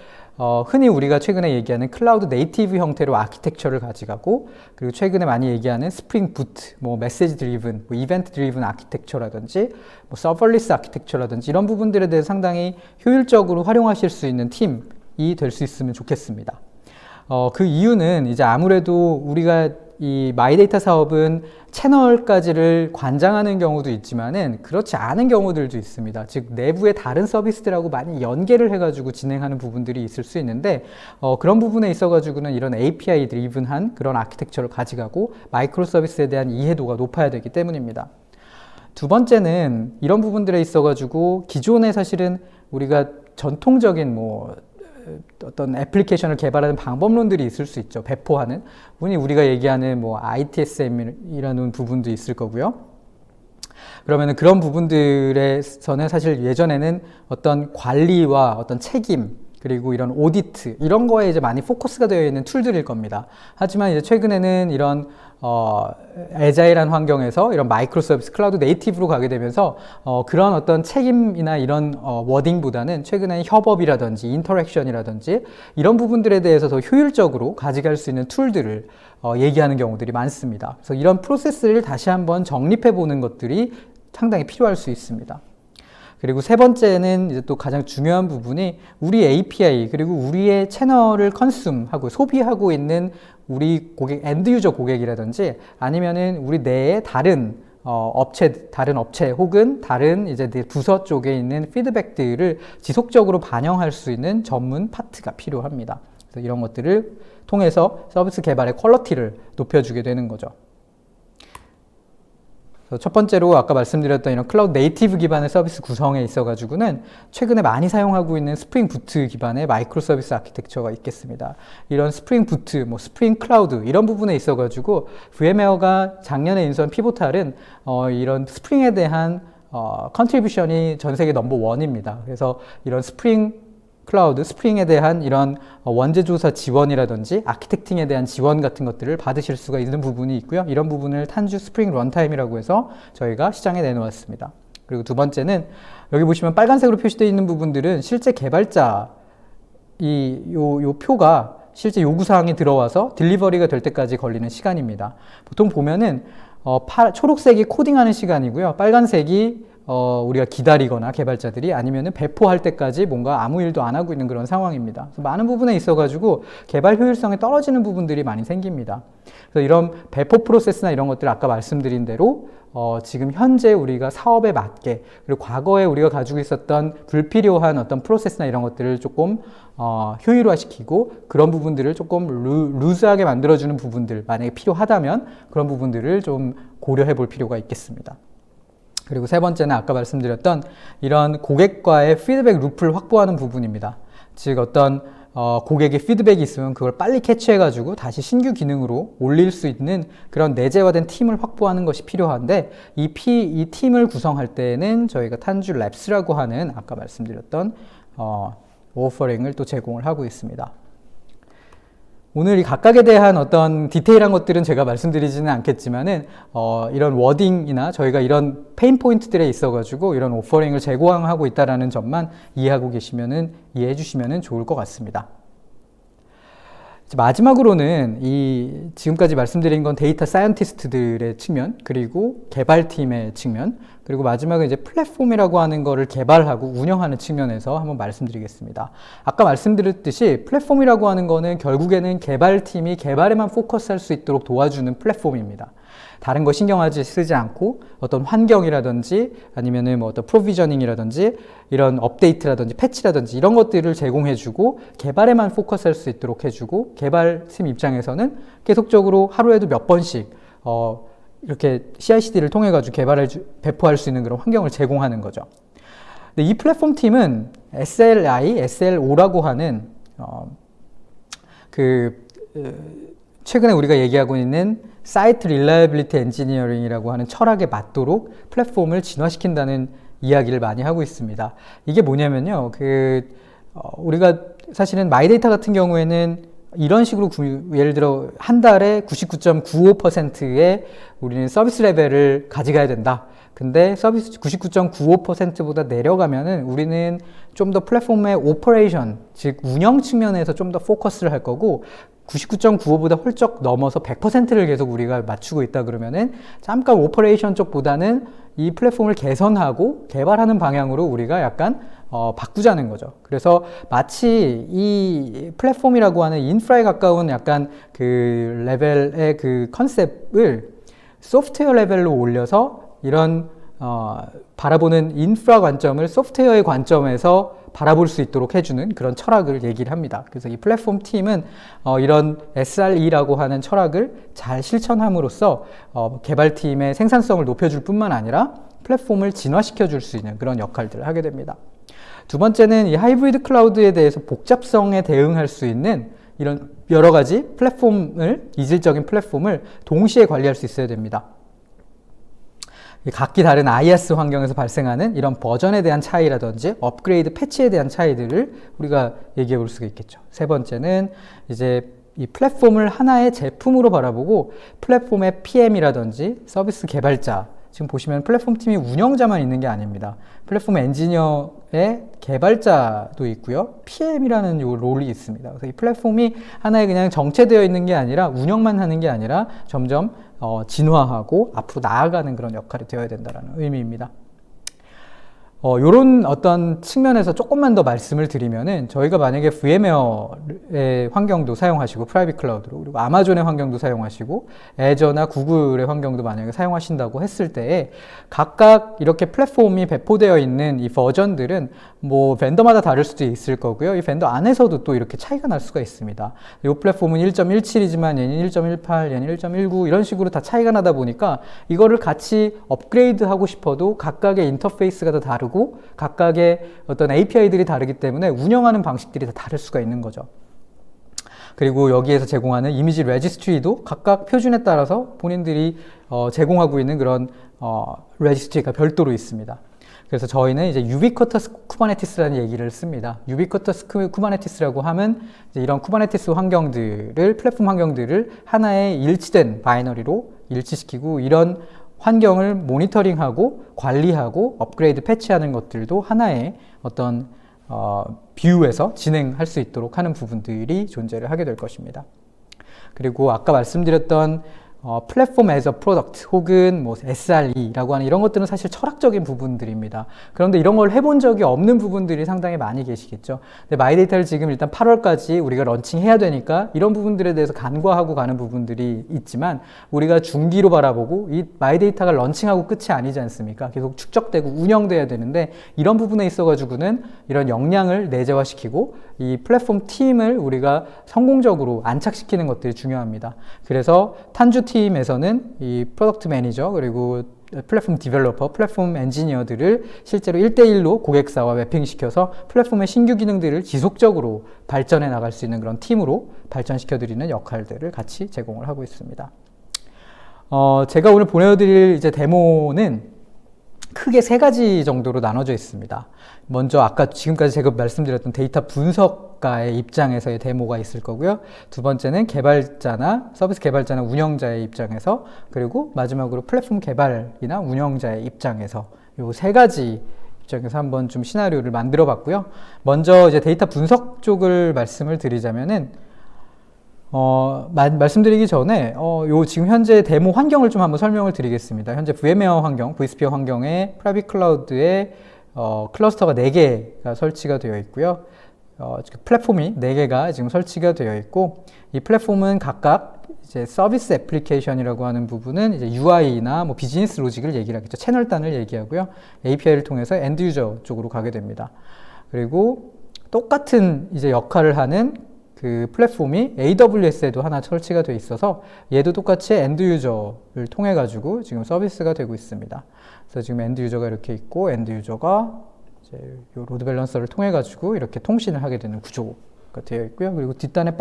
흔히 우리가 최근에 얘기하는 클라우드 네이티브 형태로 아키텍처를 가져가고, 그리고 최근에 많이 얘기하는 스프링 부트, 뭐 메시지 드리븐, 뭐 이벤트 드리븐 아키텍처라든지 뭐 서버리스 아키텍처라든지 이런 부분들에 대해서 상당히 효율적으로 활용하실 수 있는 팀이 될 수 있으면 좋겠습니다. 그 이유는 이제 아무래도 우리가 이 마이데이터 사업은 채널까지를 관장하는 경우도 있지만은 그렇지 않은 경우들도 있습니다. 즉 내부의 다른 서비스들하고 많이 연계를 해가지고 진행하는 부분들이 있을 수 있는데 그런 부분에 있어가지고는 이런 API 드리븐한 그런 아키텍처를 가져가고 마이크로 서비스에 대한 이해도가 높아야 되기 때문입니다. 두 번째는 이런 부분들에 있어가지고 기존에 사실은 우리가 전통적인 어떤 애플리케이션을 개발하는 방법론들이 있을 수 있죠. 배포하는 분이 우리가 얘기하는 ITSM이라는 부분도 있을 거고요. 그러면은 그런 부분들에서는 사실 예전에는 어떤 관리와 어떤 책임 그리고 이런 오디트 이런 거에 이제 많이 포커스가 되어 있는 툴들일 겁니다. 하지만 이제 최근에는 이런 애자일한 환경에서 이런 마이크로 서비스 클라우드 네이티브로 가게 되면서 그런 어떤 책임이나 이런 워딩보다는 최근에는 협업이라든지 인터랙션이라든지 이런 부분들에 대해서 더 효율적으로 가져갈 수 있는 툴들을 얘기하는 경우들이 많습니다. 그래서 이런 프로세스를 다시 한번 정립해 보는 것들이 상당히 필요할 수 있습니다. 그리고 세 번째는 이제 또 가장 중요한 부분이 우리 API 그리고 우리의 채널을 컨숨하고 소비하고 있는 우리 고객, 엔드 유저 고객이라든지 아니면은 우리 내에 다른 다른 업체 혹은 다른 이제 부서 쪽에 있는 피드백들을 지속적으로 반영할 수 있는 전문 파트가 필요합니다. 그래서 이런 것들을 통해서 서비스 개발의 퀄리티를 높여주게 되는 거죠. 첫 번째로 아까 말씀드렸던 이런 클라우드 네이티브 기반의 서비스 구성에 있어가지고는 최근에 많이 사용하고 있는 스프링 부트 기반의 마이크로 서비스 아키텍처가 있겠습니다. 이런 스프링 부트, 스프링 클라우드 이런 부분에 있어가지고 VMware가 작년에 인수한 피보탈은 이런 스프링에 대한 컨트리뷰션이 전 세계 넘버 원입니다. 그래서 이런 스프링 클라우드, 스프링에 대한 이런 원재조사 지원이라든지 아키텍팅에 대한 지원 같은 것들을 받으실 수가 있는 부분이 있고요. 이런 부분을 탄주 스프링 런타임이라고 해서 저희가 시장에 내놓았습니다. 그리고 두 번째는 여기 보시면 빨간색으로 표시되어 있는 부분들은 실제 개발자 요 표가 실제 요구사항이 들어와서 딜리버리가 될 때까지 걸리는 시간입니다. 보통 보면은 초록색이 코딩하는 시간이고요. 빨간색이 우리가 기다리거나 개발자들이 아니면은 배포할 때까지 뭔가 아무 일도 안 하고 있는 그런 상황입니다. 그래서 많은 부분에 있어가지고 개발 효율성이 떨어지는 부분들이 많이 생깁니다. 그래서 이런 배포 프로세스나 이런 것들 아까 말씀드린 대로 지금 현재 우리가 사업에 맞게 그리고 과거에 우리가 가지고 있었던 불필요한 어떤 프로세스나 이런 것들을 조금 효율화시키고 그런 부분들을 조금 루즈하게 만들어주는 부분들 만약에 필요하다면 그런 부분들을 좀 고려해 볼 필요가 있겠습니다. 그리고 세 번째는 아까 말씀드렸던 이런 고객과의 피드백 루프를 확보하는 부분입니다. 즉 어떤 고객의 피드백이 있으면 그걸 빨리 캐치해가지고 다시 신규 기능으로 올릴 수 있는 그런 내재화된 팀을 확보하는 것이 필요한데 이 팀을 구성할 때에는 저희가 탄주 랩스라고 하는 아까 말씀드렸던 오퍼링을 또 제공을 하고 있습니다. 오늘 이 각각에 대한 어떤 디테일한 것들은 제가 말씀드리지는 않겠지만은 이런 워딩이나 저희가 이런 페인 포인트들에 있어가지고 이런 오퍼링을 제공하고 있다라는 점만 이해해 주시면은 좋을 것 같습니다. 마지막으로는 지금까지 말씀드린 건 데이터 사이언티스트들의 측면, 그리고 개발팀의 측면, 그리고 마지막은 이제 플랫폼이라고 하는 거를 개발하고 운영하는 측면에서 한번 말씀드리겠습니다. 아까 말씀드렸듯이 플랫폼이라고 하는 거는 결국에는 개발팀이 개발에만 포커스할 수 있도록 도와주는 플랫폼입니다. 다른 거 쓰지 않고 어떤 환경이라든지 아니면은 어떤 프로비저닝이라든지 이런 업데이트라든지 패치라든지 이런 것들을 제공해주고 개발에만 포커스할 수 있도록 해주고 개발팀 입장에서는 계속적으로 하루에도 몇 번씩 이렇게 CI/CD를 통해 가지고 배포할 수 있는 그런 환경을 제공하는 거죠. 근데 이 플랫폼 팀은 SLI, SLO라고 하는 최근에 우리가 얘기하고 있는 사이트 릴라이빌리티 엔지니어링이라고 하는 철학에 맞도록 플랫폼을 진화시킨다는 이야기를 많이 하고 있습니다. 이게 뭐냐면요. 우리가 사실은 마이데이터 같은 경우에는 이런 식으로 예를 들어 한 달에 99.95%의 우리는 서비스 레벨을 가져가야 된다. 근데 서비스 99.95%보다 내려가면은 우리는 좀 더 플랫폼의 오퍼레이션, 즉 운영 측면에서 좀 더 포커스를 할 거고 99.95보다 훌쩍 넘어서 100%를 계속 우리가 맞추고 있다 그러면은 잠깐 오퍼레이션 쪽보다는 이 플랫폼을 개선하고 개발하는 방향으로 우리가 약간 바꾸자는 거죠. 그래서 마치 이 플랫폼이라고 하는 인프라에 가까운 약간 그 레벨의 그 컨셉을 소프트웨어 레벨로 올려서 이런 바라보는 인프라 관점을 소프트웨어의 관점에서 바라볼 수 있도록 해주는 그런 철학을 얘기를 합니다. 그래서 이 플랫폼 팀은 이런 SRE라고 하는 철학을 잘 실천함으로써 개발팀의 생산성을 높여줄 뿐만 아니라 플랫폼을 진화시켜 줄 수 있는 그런 역할들을 하게 됩니다. 두 번째는 이 하이브리드 클라우드에 대해서 복잡성에 대응할 수 있는 이런 여러 가지 이질적인 플랫폼을 동시에 관리할 수 있어야 됩니다. 각기 다른 IaaS 환경에서 발생하는 이런 버전에 대한 차이라든지 업그레이드 패치에 대한 차이들을 우리가 얘기해 볼 수가 있겠죠. 세 번째는 이제 이 플랫폼을 하나의 제품으로 바라보고 플랫폼의 PM이라든지 서비스 개발자, 지금 보시면 플랫폼 팀이 운영자만 있는 게 아닙니다. 플랫폼 엔지니어의 개발자도 있고요. PM이라는 요 롤이 있습니다. 그래서 이 플랫폼이 하나의 그냥 정체되어 있는 게 아니라 운영만 하는 게 아니라 점점 진화하고 앞으로 나아가는 그런 역할이 되어야 된다는 의미입니다. 요런 어떤 측면에서 조금만 더 말씀을 드리면은 저희가 만약에 VMware의 환경도 사용하시고 프라이빗 클라우드로 그리고 아마존의 환경도 사용하시고 애저나 구글의 환경도 만약에 사용하신다고 했을 때에 각각 이렇게 플랫폼이 배포되어 있는 이 버전들은 뭐 벤더마다 다를 수도 있을 거고요. 이 벤더 안에서도 또 이렇게 차이가 날 수가 있습니다. 이 플랫폼은 1.17이지만 얘는 1.18, 얘는 1.19 이런 식으로 다 차이가 나다 보니까 이거를 같이 업그레이드 하고 싶어도 각각의 인터페이스가 다 다르고 각각의 어떤 API들이 다르기 때문에 운영하는 방식들이 다 다를 수가 있는 거죠. 그리고 여기에서 제공하는 이미지 레지스트리도 각각 표준에 따라서 본인들이 제공하고 있는 그런 레지스트리가 별도로 있습니다. 그래서 저희는 이제 유비쿼터스 쿠버네티스라는 얘기를 씁니다. 유비쿼터스 쿠버네티스라고 하면 이제 이런 쿠버네티스 환경들을 플랫폼 환경들을 하나의 일치된 바이너리로 일치시키고 이런 환경을 모니터링하고 관리하고 업그레이드 패치하는 것들도 하나의 어떤 뷰에서 진행할 수 있도록 하는 부분들이 존재를 하게 될 것입니다. 그리고 아까 말씀드렸던 플랫폼 as a product 혹은 뭐 SRE라고 하는 이런 것들은 사실 철학적인 부분들입니다. 그런데 이런 걸 해본 적이 없는 부분들이 상당히 많이 계시겠죠. 근데 마이데이터를 지금 일단 8월까지 우리가 런칭해야 되니까 이런 부분들에 대해서 간과하고 가는 부분들이 있지만 우리가 중기로 바라보고 이 마이데이터가 런칭하고 끝이 아니지 않습니까? 계속 축적되고 운영돼야 되는데 이런 부분에 있어가지고는 이런 역량을 내재화시키고 이 플랫폼 팀을 우리가 성공적으로 안착시키는 것들이 중요합니다. 그래서 탄주 팀에서는 이 프로덕트 매니저 그리고 플랫폼 디벨로퍼, 플랫폼 엔지니어들을 실제로 1대1로 고객사와 매핑시켜서 플랫폼의 신규 기능들을 지속적으로 발전해 나갈 수 있는 그런 팀으로 발전시켜드리는 역할들을 같이 제공을 하고 있습니다. 제가 오늘 보내드릴 이제 데모는 크게 세 가지 정도로 나눠져 있습니다. 먼저 아까 지금까지 제가 말씀드렸던 데이터 분석가의 입장에서의 데모가 있을 거고요. 두 번째는 개발자나 서비스 개발자나 운영자의 입장에서 그리고 마지막으로 플랫폼 개발이나 운영자의 입장에서 요 세 가지 입장에서 한번 좀 시나리오를 만들어 봤고요. 먼저 이제 데이터 분석 쪽을 말씀을 드리자면은 말씀드리기 전에 요 지금 현재 데모 환경을 좀 한번 설명을 드리겠습니다. 현재 VMware 환경, vSphere 환경에 프라이빗 클라우드에 클러스터가 4개가 설치가 되어 있고요. 플랫폼이 4개가 지금 설치가 되어 있고 이 플랫폼은 각각 이제 서비스 애플리케이션이라고 하는 부분은 이제 UI나 뭐 비즈니스 로직을 얘기를 하겠죠. 채널 단을 얘기하고요. API를 통해서 엔드 유저 쪽으로 가게 됩니다. 그리고 똑같은 이제 역할을 하는 그 플랫폼이 AWS에도 하나 설치가 되어 있어서 얘도 똑같이 엔드 유저를 통해 가지고 지금 서비스가 되고 있습니다. 그래서 지금 엔드 유저가 이렇게 있고 엔드 유저가 이제 요 로드 밸런서를 통해 가지고 이렇게 통신을 하게 되는 구조가 되어 있고요. 그리고 뒷단에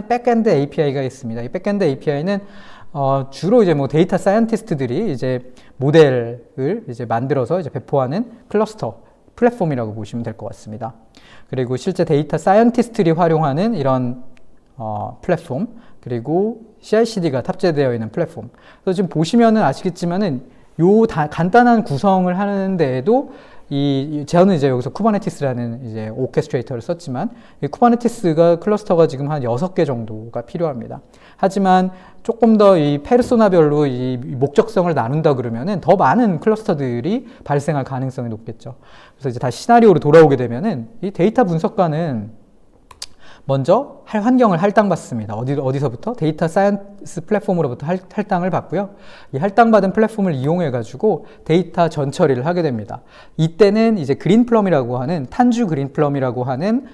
백엔드 API가 있습니다. 이 백엔드 API는 주로 이제 뭐 데이터 사이언티스트들이 이제 모델을 이제 만들어서 이제 배포하는 클러스터 플랫폼이라고 보시면 될 것 같습니다. 그리고 실제 데이터 사이언티스트들이 활용하는 이런 플랫폼 그리고 CI/CD가 탑재되어 있는 플랫폼. 그래서 지금 보시면은 아시겠지만은 간단한 구성을 하는 데에도 저는 이제 여기서 쿠버네티스라는 이제 오케스트레이터를 썼지만, 이 쿠버네티스가 클러스터가 지금 한 6개 정도가 필요합니다. 하지만 조금 더 이 페르소나별로 이 목적성을 나눈다 그러면은 더 많은 클러스터들이 발생할 가능성이 높겠죠. 그래서 이제 다시 시나리오로 돌아오게 되면은 이 데이터 분석가는 먼저 환경을 할당받습니다. 어디서부터? 데이터 사이언스 플랫폼으로부터 할당을 받고요. 이 할당받은 플랫폼을 이용해가지고 데이터 전처리를 하게 됩니다. 이때는 이제 그린플럼이라고 하는, 탄주 그린플럼이라고 하는,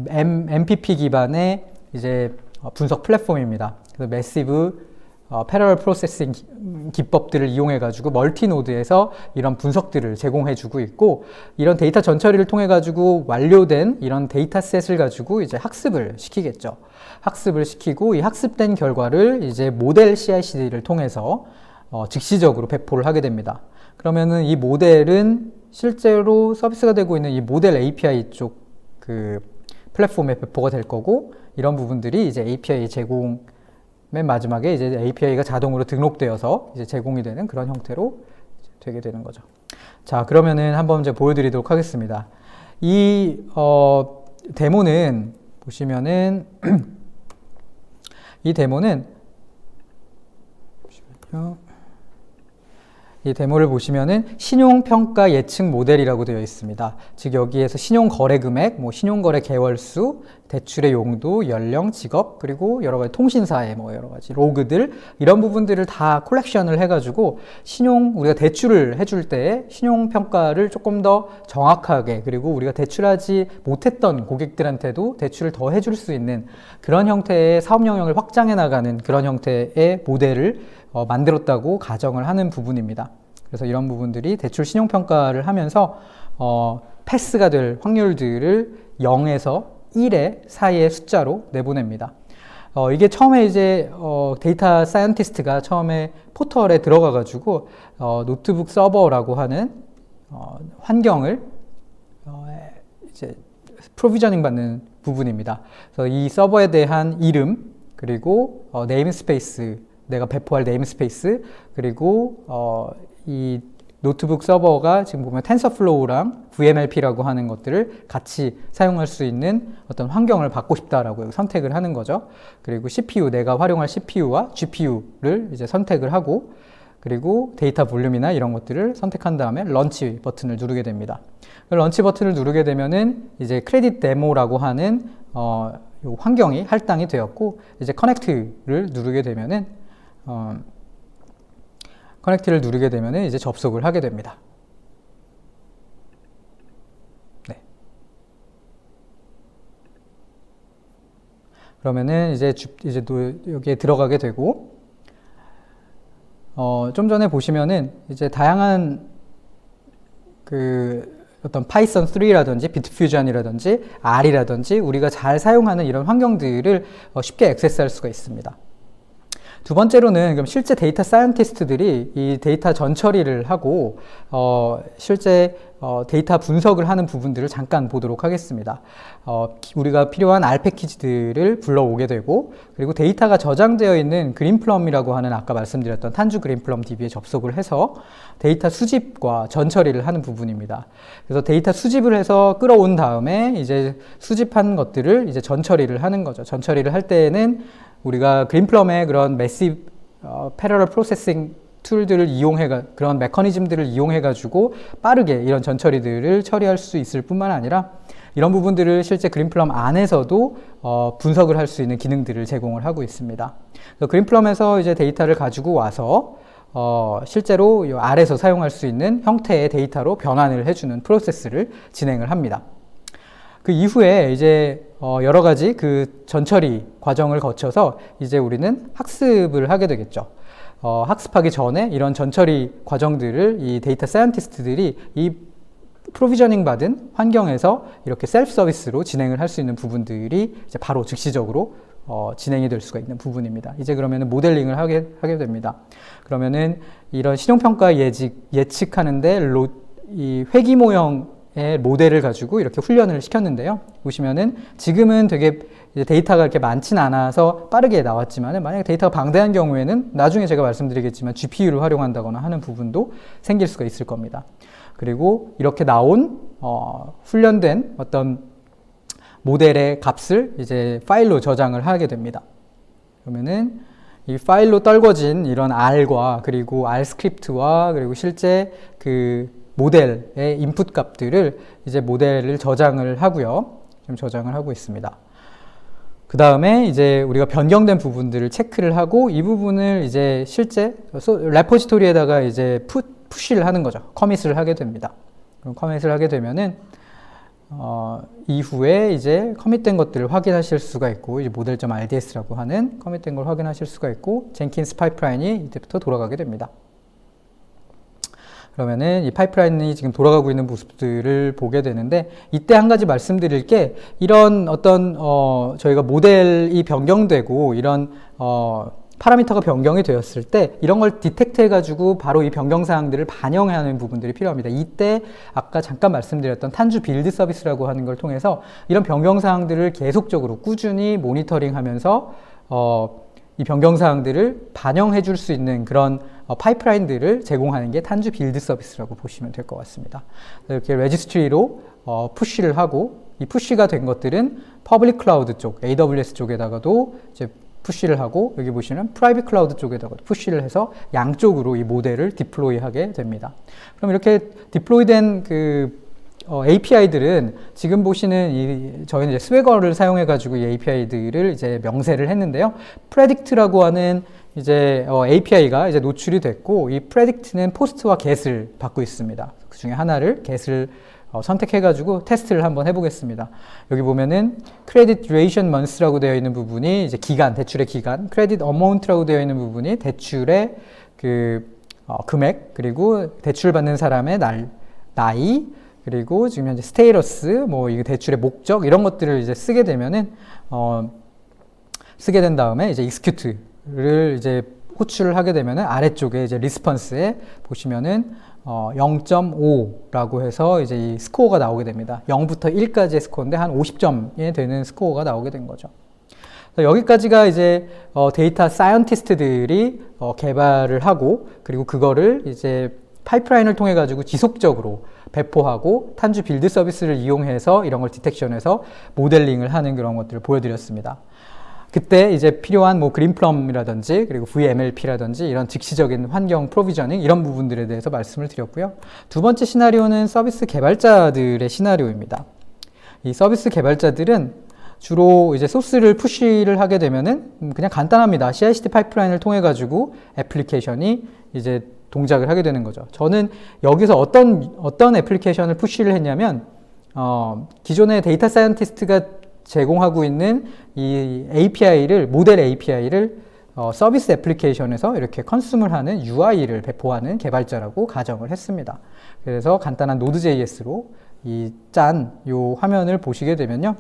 MPP 기반의 이제 분석 플랫폼입니다. 그래서 매시브 패러럴 프로세싱 기법들을 이용해 가지고 멀티노드에서 이런 분석들을 제공해 주고 있고, 이런 데이터 전처리를 통해 가지고 완료된 이런 데이터셋을 가지고 이제 학습을 시키겠죠. 학습을 시키고 이 학습된 결과를 이제 모델 CI/CD를 통해서 즉시적으로 배포를 하게 됩니다. 그러면은 이 모델은 실제로 서비스가 되고 있는 이 모델 API 쪽 그 플랫폼에 배포가 될 거고, 이런 부분들이 이제 API 제공, 맨 마지막에 이제 API가 자동으로 등록되어서 이제 제공이 되는 그런 형태로 되게 되는 거죠. 자, 그러면은 한번 이제 보여드리도록 하겠습니다. 이 데모는 보시면은 이 데모는 이 데모를 보시면은 신용평가 예측 모델이라고 되어 있습니다. 즉 여기에서 신용거래 금액, 신용거래 개월수, 대출의 용도, 연령, 직업, 그리고 여러 가지 통신사의 여러 가지 로그들, 이런 부분들을 다 콜렉션을 해가지고 우리가 대출을 해줄 때 신용평가를 조금 더 정확하게, 그리고 우리가 대출하지 못했던 고객들한테도 대출을 더 해줄 수 있는 그런 형태의 사업 영역을 확장해 나가는 그런 형태의 모델을 만들었다고 가정을 하는 부분입니다. 그래서 이런 부분들이 대출 신용평가를 하면서 패스가 될 확률들을 0에서 1의 사이의 숫자로 내보냅니다. 이게 처음에 이제 데이터 사이언티스트가 처음에 포털에 들어가 가지고 노트북 서버라고 하는 환경을 이제 프로비저닝 받는 부분입니다. 그래서 이 서버에 대한 이름, 그리고 네임스페이스, 내가 배포할 네임스페이스, 그리고 이 노트북 서버가 지금 보면 텐서플로우랑 VMLP라고 하는 것들을 같이 사용할 수 있는 어떤 환경을 받고 싶다라고 선택을 하는 거죠. 그리고 CPU, 내가 활용할 CPU와 GPU를 이제 선택을 하고, 그리고 데이터 볼륨이나 이런 것들을 선택한 다음에 런치 버튼을 누르게 됩니다. 런치 버튼을 누르게 되면은 이제 크레딧 데모라고 하는 요 환경이 할당이 되었고, 이제 커넥트를 누르게 되면은 이제 접속을 하게 됩니다. 네. 그러면은 이제 여기에 들어가게 되고, 좀 전에 보시면은 이제 다양한 어떤 파이썬 3라든지 비트퓨전이라든지 R이라든지 우리가 잘 사용하는 이런 환경들을 쉽게 액세스할 수가 있습니다. 두 번째로는 그럼 실제 데이터 사이언티스트들이 이 데이터 전처리를 하고 실제 데이터 분석을 하는 부분들을 잠깐 보도록 하겠습니다. 우리가 필요한 R 패키지들을 불러오게 되고, 그리고 데이터가 저장되어 있는 그린플럼이라고 하는 아까 말씀드렸던 탄주 그린플럼 DB에 접속을 해서 데이터 수집과 전처리를 하는 부분입니다. 그래서 데이터 수집을 해서 끌어온 다음에 이제 수집한 것들을 이제 전처리를 하는 거죠. 전처리를 할 때에는 우리가 그린플럼의 그런 매시브 패러럴 프로세싱 툴들을 그런 메커니즘들을 이용해가지고 빠르게 이런 전처리들을 처리할 수 있을 뿐만 아니라 이런 부분들을 실제 그린플럼 안에서도 분석을 할 수 있는 기능들을 제공을 하고 있습니다. 그래서 그린플럼에서 이제 데이터를 가지고 와서 실제로 이 R에서 사용할 수 있는 형태의 데이터로 변환을 해주는 프로세스를 진행을 합니다. 그 이후에 이제 여러 가지 그 전처리 과정을 거쳐서 이제 우리는 학습을 하게 되겠죠. 학습하기 전에 이런 전처리 과정들을 이 데이터 사이언티스트들이 이 프로비저닝 받은 환경에서 이렇게 셀프 서비스로 진행을 할 수 있는 부분들이 이제 바로 즉시적으로 진행이 될 수가 있는 부분입니다. 이제 그러면은 모델링을 하게 됩니다. 그러면은 이런 신용평가 예측하는데 이 회귀 모형 모델을 가지고 이렇게 훈련을 시켰는데요. 보시면은 지금은 되게 데이터가 이렇게 많진 않아서 빠르게 나왔지만은 만약에 데이터가 방대한 경우에는 나중에 제가 말씀드리겠지만 GPU를 활용한다거나 하는 부분도 생길 수가 있을 겁니다. 그리고 이렇게 나온 훈련된 어떤 모델의 값을 이제 파일로 저장을 하게 됩니다. 그러면은 이 파일로 떨궈진 이런 R과 그리고 R 스크립트와 그리고 실제 그 모델의 인풋 값들을 이제 모델을 저장을 하고요. 지금 저장을 하고 있습니다. 그 다음에 이제 우리가 변경된 부분들을 체크를 하고 이 부분을 이제 실제 레포지토리에다가 이제 푸시를 하는 거죠. 커밋을 하게 됩니다. 그럼 커밋을 하게 되면은 이후에 이제 커밋된 것들을 확인하실 수가 있고, 이제 model.rds라고 하는 커밋된 걸 확인하실 수가 있고, 젠킨스 파이프라인이 이때부터 돌아가게 됩니다. 그러면은 이 파이프라인이 지금 돌아가고 있는 모습들을 보게 되는데, 이때 한 가지 말씀드릴 게, 이런 어떤 저희가 모델이 변경되고 이런 파라미터가 변경이 되었을 때 이런 걸 디텍트 해가지고 바로 이 변경 사항들을 반영하는 부분들이 필요합니다. 이때 아까 잠깐 말씀드렸던 탄주 빌드 서비스라고 하는 걸 통해서 이런 변경 사항들을 계속적으로 꾸준히 모니터링하면서 이 변경 사항들을 반영해 줄 수 있는 그런 파이프라인들을 제공하는 게 탄주 빌드 서비스라고 보시면 될 것 같습니다. 이렇게 레지스트리로 푸시를 하고, 이 푸시가 된 것들은 퍼블릭 클라우드 쪽, AWS 쪽에다가도 이제 푸시를 하고, 여기 보시면 프라이빗 클라우드 쪽에다가 푸시를 해서 양쪽으로 이 모델을 디플로이 하게 됩니다. 그럼 이렇게 디플로이된 그 API들은 지금 보시는 저희는 이제 스웨거를 사용해 가지고 이 API들을 이제 명세를 했는데요. predict라고 하는 이제 API가 이제 노출이 됐고, 이 predict는 post와 get을 받고 있습니다. 그 중에 하나를 get을 선택해가지고 테스트를 한번 해보겠습니다. 여기 보면은 credit duration months라고 되어 있는 부분이 이제 기간, 대출의 기간, credit amount라고 되어 있는 부분이 대출의 그 금액, 그리고 대출 받는 사람의 나이, 그리고 지금 현재 스테이러스, 뭐 이 대출의 목적 이런 것들을 이제 쓰게 되면은 쓰게 된 다음에 이제 execute를 이제 호출을 하게 되면은 아래쪽에 이제 리스폰스에 보시면은 0.5라고 해서 이제 이 스코어가 나오게 됩니다. 0부터 1까지의 스코어인데 한 50점이 되는 스코어가 나오게 된 거죠. 여기까지가 이제 데이터 사이언티스트들이 개발을 하고, 그리고 그거를 이제 파이프라인을 통해 가지고 지속적으로 배포하고 탄주 빌드 서비스를 이용해서 이런 걸 디텍션해서 모델링을 하는 그런 것들을 보여드렸습니다. 그때 이제 필요한 뭐 그린플럼이라든지 그리고 VMLP라든지 이런 즉시적인 환경 프로비저닝 이런 부분들에 대해서 말씀을 드렸고요. 두 번째 시나리오는 서비스 개발자들의 시나리오입니다. 이 서비스 개발자들은 주로 이제 소스를 푸시를 하게 되면은 그냥 간단합니다. CI/CD 파이프라인을 통해 가지고 애플리케이션이 이제 동작을 하게 되는 거죠. 저는 여기서 어떤 애플리케이션을 푸시를 했냐면 기존의 데이터 사이언티스트가 제공하고 있는 이 API를, 모델 API를 서비스 애플리케이션에서 이렇게 컨숨을 하는 UI를 배포하는 개발자라고 가정을 했습니다. 그래서 간단한 Node.js로 요 화면을 보시게 되면요.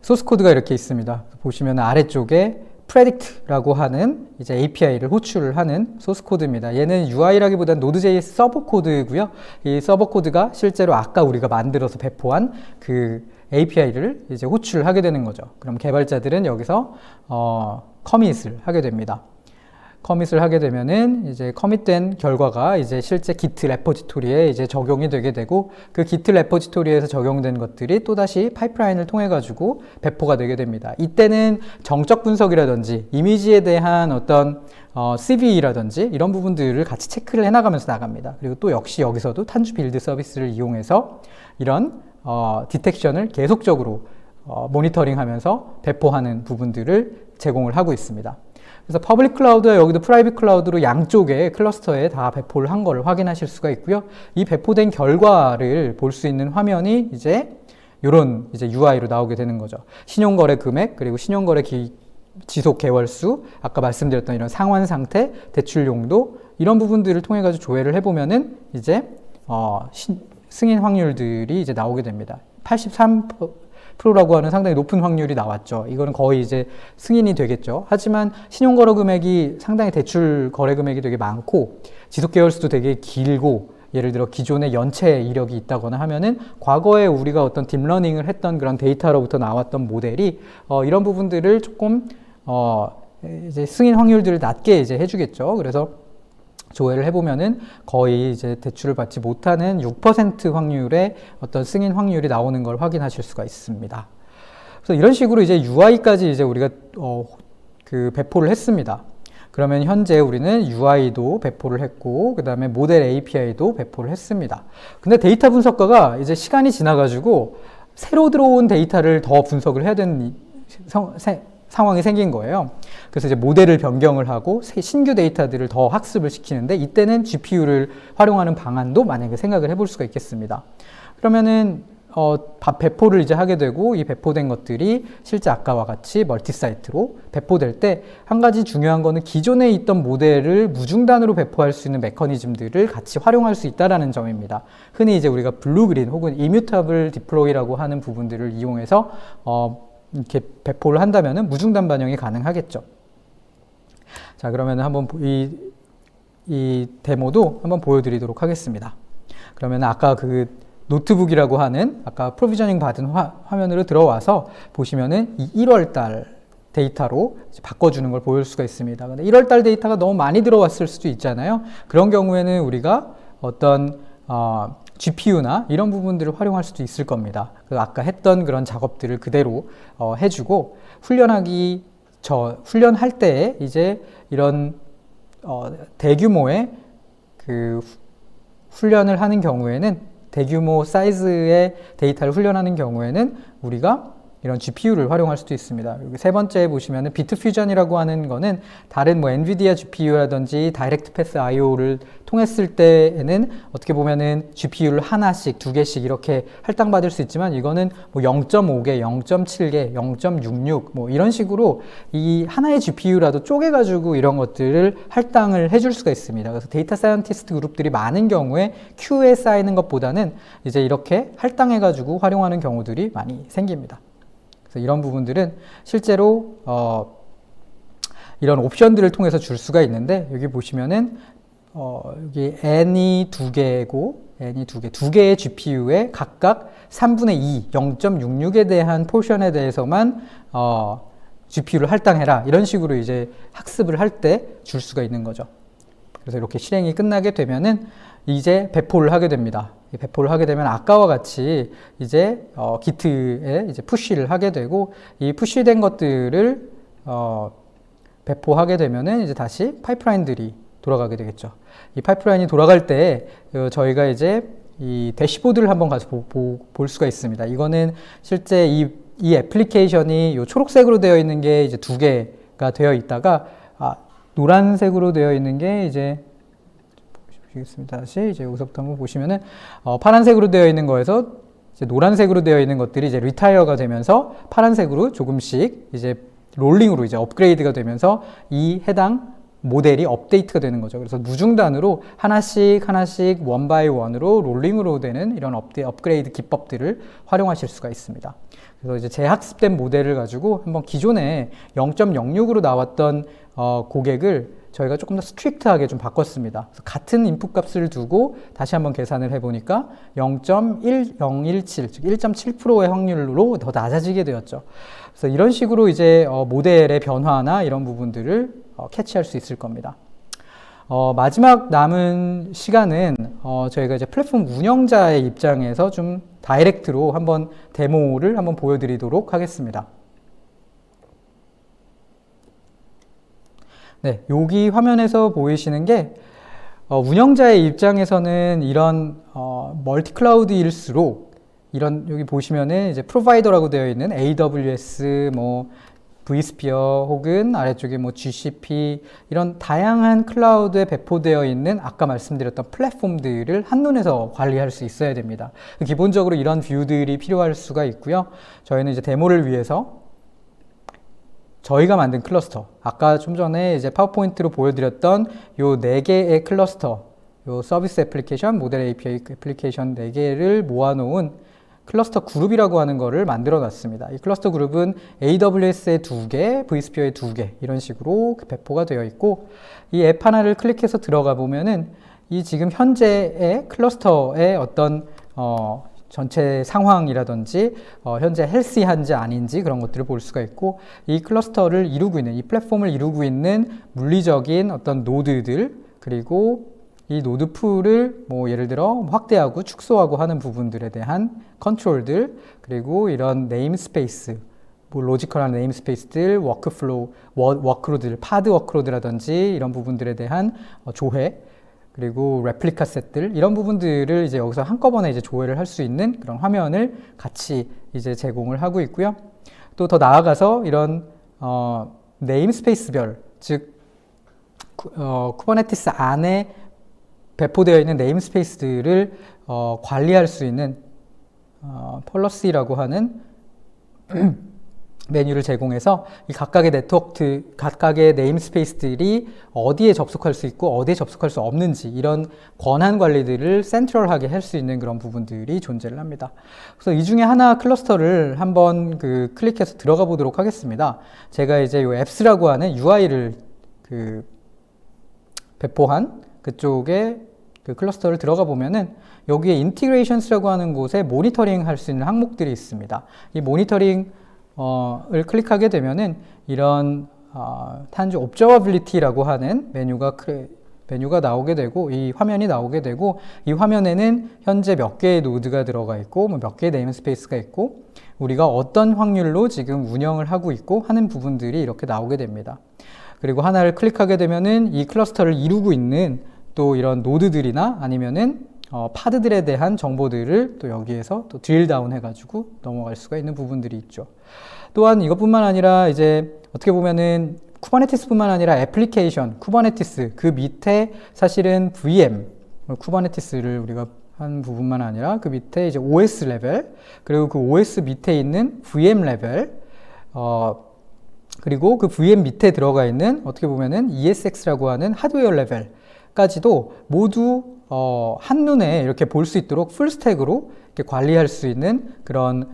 소스 코드가 이렇게 있습니다. 보시면 아래쪽에 predict라고 하는 이제 API를 호출을 하는 소스 코드입니다. 얘는 UI라기보다는 Node.js 서버 코드고요. 이 서버 코드가 실제로 아까 우리가 만들어서 배포한 그 API를 이제 호출을 하게 되는 거죠. 그럼 개발자들은 여기서 커밋을 하게 됩니다. 커밋을 하게 되면은 이제 커밋된 결과가 이제 실제 Git 레포지토리에 이제 적용이 되게 되고, 그 Git 레포지토리에서 적용된 것들이 또다시 파이프라인을 통해 가지고 배포가 되게 됩니다. 이때는 정적 분석이라든지 이미지에 대한 어떤 CVE라든지 이런 부분들을 같이 체크를 해나가면서 나갑니다. 그리고 또 역시 여기서도 탄주 빌드 서비스를 이용해서 이런 디텍션을 계속적으로 모니터링 하면서 배포하는 부분들을 제공을 하고 있습니다. 그래서 퍼블릭 클라우드와 여기도 프라이빗 클라우드로 양쪽에 클러스터에 다 배포를 한 거를 확인하실 수가 있고요. 이 배포된 결과를 볼 수 있는 화면이 이제 이런 이제 UI로 나오게 되는 거죠. 신용거래 금액, 그리고 신용거래 지속 개월수, 아까 말씀드렸던 이런 상환 상태, 대출 용도 이런 부분들을 통해 가지고 조회를 해보면은 이제 승인 확률들이 이제 나오게 됩니다. 83%라고 하는 상당히 높은 확률이 나왔죠. 이거는 거의 이제 승인이 되겠죠. 하지만 신용거래 금액이 상당히 대출 거래 금액이 되게 많고 지속 개월수도 되게 길고, 예를 들어 기존에 연체 이력이 있다거나 하면은 과거에 우리가 어떤 딥러닝을 했던 그런 데이터로부터 나왔던 모델이 이런 부분들을 조금 이제 승인 확률들을 낮게 이제 해주겠죠. 그래서 조회를 해보면은 거의 이제 대출을 받지 못하는 6% 확률의 어떤 승인 확률이 나오는 걸 확인하실 수가 있습니다. 그래서 이런 식으로 이제 UI까지 이제 우리가 배포를 했습니다. 그러면 현재 우리는 UI도 배포를 했고, 그 다음에 모델 API도 배포를 했습니다. 근데 데이터 분석가가 이제 시간이 지나가지고 새로 들어온 데이터를 더 분석을 해야 되는 상황이 생긴 거예요. 그래서 이제 모델을 변경을 하고 신규 데이터들을 더 학습을 시키는데, 이때는 GPU를 활용하는 방안도 만약에 생각을 해볼 수가 있겠습니다. 그러면은 배포를 이제 하게 되고, 이 배포된 것들이 실제 아까와 같이 멀티사이트로 배포될 때 한 가지 중요한 거는 기존에 있던 모델을 무중단으로 배포할 수 있는 메커니즘들을 같이 활용할 수 있다는 점입니다. 흔히 이제 우리가 블루 그린 혹은 이뮤터블 디플로이라고 하는 부분들을 이용해서 이렇게 배포를 한다면은 무중단 반영이 가능하겠죠. 자, 그러면 한번 이 데모도 한번 보여드리도록 하겠습니다. 그러면 아까 노트북이라고 하는 아까 프로비저닝 받은 화면으로 들어와서 보시면은 이 1월 달 데이터로 바꿔주는 걸 보일 수가 있습니다. 근데 1월 달 데이터가 너무 많이 들어왔을 수도 있잖아요. 그런 경우에는 우리가 어떤 GPU나 이런 부분들을 활용할 수도 있을 겁니다. 아까 했던 그런 작업들을 그대로 해주고 훈련할 때에 이제 이런 대규모의 훈련을 하는 경우에는, 대규모 사이즈의 데이터를 훈련하는 경우에는 우리가 이런 GPU를 활용할 수도 있습니다. 여기 세 번째에 보시면은 비트 퓨전이라고 하는 거는 다른 엔비디아 GPU라든지 다이렉트 패스 IO를 통했을 때에는 어떻게 보면은 GPU를 하나씩, 두 개씩 이렇게 할당받을 수 있지만, 이거는 0.5개, 0.7개, 0.66 이런 식으로 이 하나의 GPU라도 쪼개가지고 이런 것들을 할당을 해줄 수가 있습니다. 그래서 데이터 사이언티스트 그룹들이 많은 경우에 큐에 쌓이는 것보다는 이제 이렇게 할당해가지고 활용하는 경우들이 많이 생깁니다. 이런 부분들은 실제로 이런 옵션들을 통해서 줄 수가 있는데, 여기 보시면은 여기 n이 두 개고 두 개의 GPU에 각각 3분의 2, 0.66에 대한 포션에 대해서만 GPU를 할당해라, 이런 식으로 이제 학습을 할 때 줄 수가 있는 거죠. 그래서 이렇게 실행이 끝나게 되면은 이제 배포를 하게 됩니다. 배포를 하게 되면 아까와 같이 이제 기트에 이제 푸시를 하게 되고, 이 푸시된 것들을 배포하게 되면은 이제 다시 파이프라인들이 돌아가게 되겠죠. 이 파이프라인이 돌아갈 때 저희가 이제 이 대시보드를 한번 가서 볼 수가 있습니다. 이거는 실제 이 애플리케이션이 요 초록색으로 되어 있는 게 이제 두 개가 되어 있다가 노란색으로 되어 있는 게 이제 보시겠습니다. 다시 이제 여기서부터 한번 보시면은 파란색으로 되어 있는 거에서 이제 노란색으로 되어 있는 것들이 이제 리타이어가 되면서 파란색으로 조금씩 이제 롤링으로 이제 업그레이드가 되면서 이 해당 모델이 업데이트가 되는 거죠. 그래서 무중단으로 하나씩 원 바이 원으로 롤링으로 되는 이런 업그레이드 기법들을 활용하실 수가 있습니다. 그래서 이제 재학습된 모델을 가지고 한번 기존에 0.06으로 나왔던 고객을 저희가 조금 더 스트릭트하게 좀 바꿨습니다. 그래서 같은 인풋 값을 두고 다시 한번 계산을 해보니까 0.1017, 즉 1.7%의 확률로 더 낮아지게 되었죠. 그래서 이런 식으로 이제 모델의 변화나 이런 부분들을 캐치할 수 있을 겁니다. 마지막 남은 시간은 저희가 이제 플랫폼 운영자의 입장에서 좀 다이렉트로 한번 데모를 한번 보여드리도록 하겠습니다. 네, 여기 화면에서 보이시는 게 운영자의 입장에서는 이런 멀티 클라우드일수록 이런 여기 보시면은 이제 프로바이더라고 되어 있는 AWS, vSphere 혹은 아래쪽에 GCP 이런 다양한 클라우드에 배포되어 있는 아까 말씀드렸던 플랫폼들을 한눈에서 관리할 수 있어야 됩니다. 기본적으로 이런 뷰들이 필요할 수가 있고요. 저희는 이제 데모를 위해서 저희가 만든 클러스터, 아까 좀 전에 이제 파워포인트로 보여드렸던 요 4개의 클러스터, 요 서비스 애플리케이션, 모델 API 애플리케이션 4개를 모아놓은 클러스터 그룹이라고 하는 거를 만들어 놨습니다. 이 클러스터 그룹은 AWS의 2개, vSphere의 2개 이런 식으로 배포가 되어 있고, 이 앱 하나를 클릭해서 들어가 보면은 이 지금 현재의 클러스터의 어떤 전체 상황이라든지 현재 헬시한지 아닌지 그런 것들을 볼 수가 있고, 이 클러스터를 이루고 있는, 이 플랫폼을 이루고 있는 물리적인 어떤 노드들, 그리고 이 노드 풀을 뭐 예를 들어 확대하고 축소하고 하는 부분들에 대한 컨트롤들, 그리고 이런 네임스페이스, 뭐 로지컬한 네임스페이스들, 워크플로우, 워크로드들, 파드 워크로드라든지 이런 부분들에 대한 조회, 그리고 레플리카 셋들, 이런 부분들을 이제 여기서 한꺼번에 이제 조회를 할 수 있는 그런 화면을 같이 이제 제공을 하고 있고요. 또 더 나아가서 이런 네임스페이스별, 즉 쿠버네티스 안에 배포되어 있는 네임스페이스들을 관리할 수 있는 폴러시라고 하는 메뉴를 제공해서 이 각각의 네트워크, 각각의 네임스페이스들이 어디에 접속할 수 있고 어디에 접속할 수 없는지, 이런 권한 관리들을 센트럴하게 할 수 있는 그런 부분들이 존재를 합니다. 그래서 이 중에 하나 클러스터를 한번 클릭해서 들어가 보도록 하겠습니다. 제가 이제 이 앱스라고 하는 UI를 배포한 그쪽에 클러스터를 들어가 보면은 여기에 인티그레이션스라고 하는 곳에 모니터링 할 수 있는 항목들이 있습니다. 이 모니터링 을 클릭하게 되면은 이런 탄주 옵저버빌리티라고 하는 메뉴가 나오게 되고, 이 화면이 나오게 되고, 이 화면에는 현재 몇 개의 노드가 들어가 있고 뭐 몇 개의 네임스페이스가 있고 우리가 어떤 확률로 지금 운영을 하고 있고 하는 부분들이 이렇게 나오게 됩니다. 그리고 하나를 클릭하게 되면은 이 클러스터를 이루고 있는 또 이런 노드들이나 아니면은 파드들에 대한 정보들을 또 여기에서 또 드릴 다운 해가지고 넘어갈 수가 있는 부분들이 있죠. 또한 이것뿐만 아니라 이제 어떻게 보면은 쿠버네티스뿐만 아니라 애플리케이션, 쿠버네티스 그 밑에 사실은 VM, 쿠버네티스를 우리가 한 부분만 아니라 그 밑에 이제 OS 레벨, 그리고 그 OS 밑에 있는 VM 레벨, 그리고 그 VM 밑에 들어가 있는 어떻게 보면은 ESX라고 하는 하드웨어 레벨까지도 모두 한눈에 이렇게 볼 수 있도록 풀스택으로 이렇게 관리할 수 있는 그런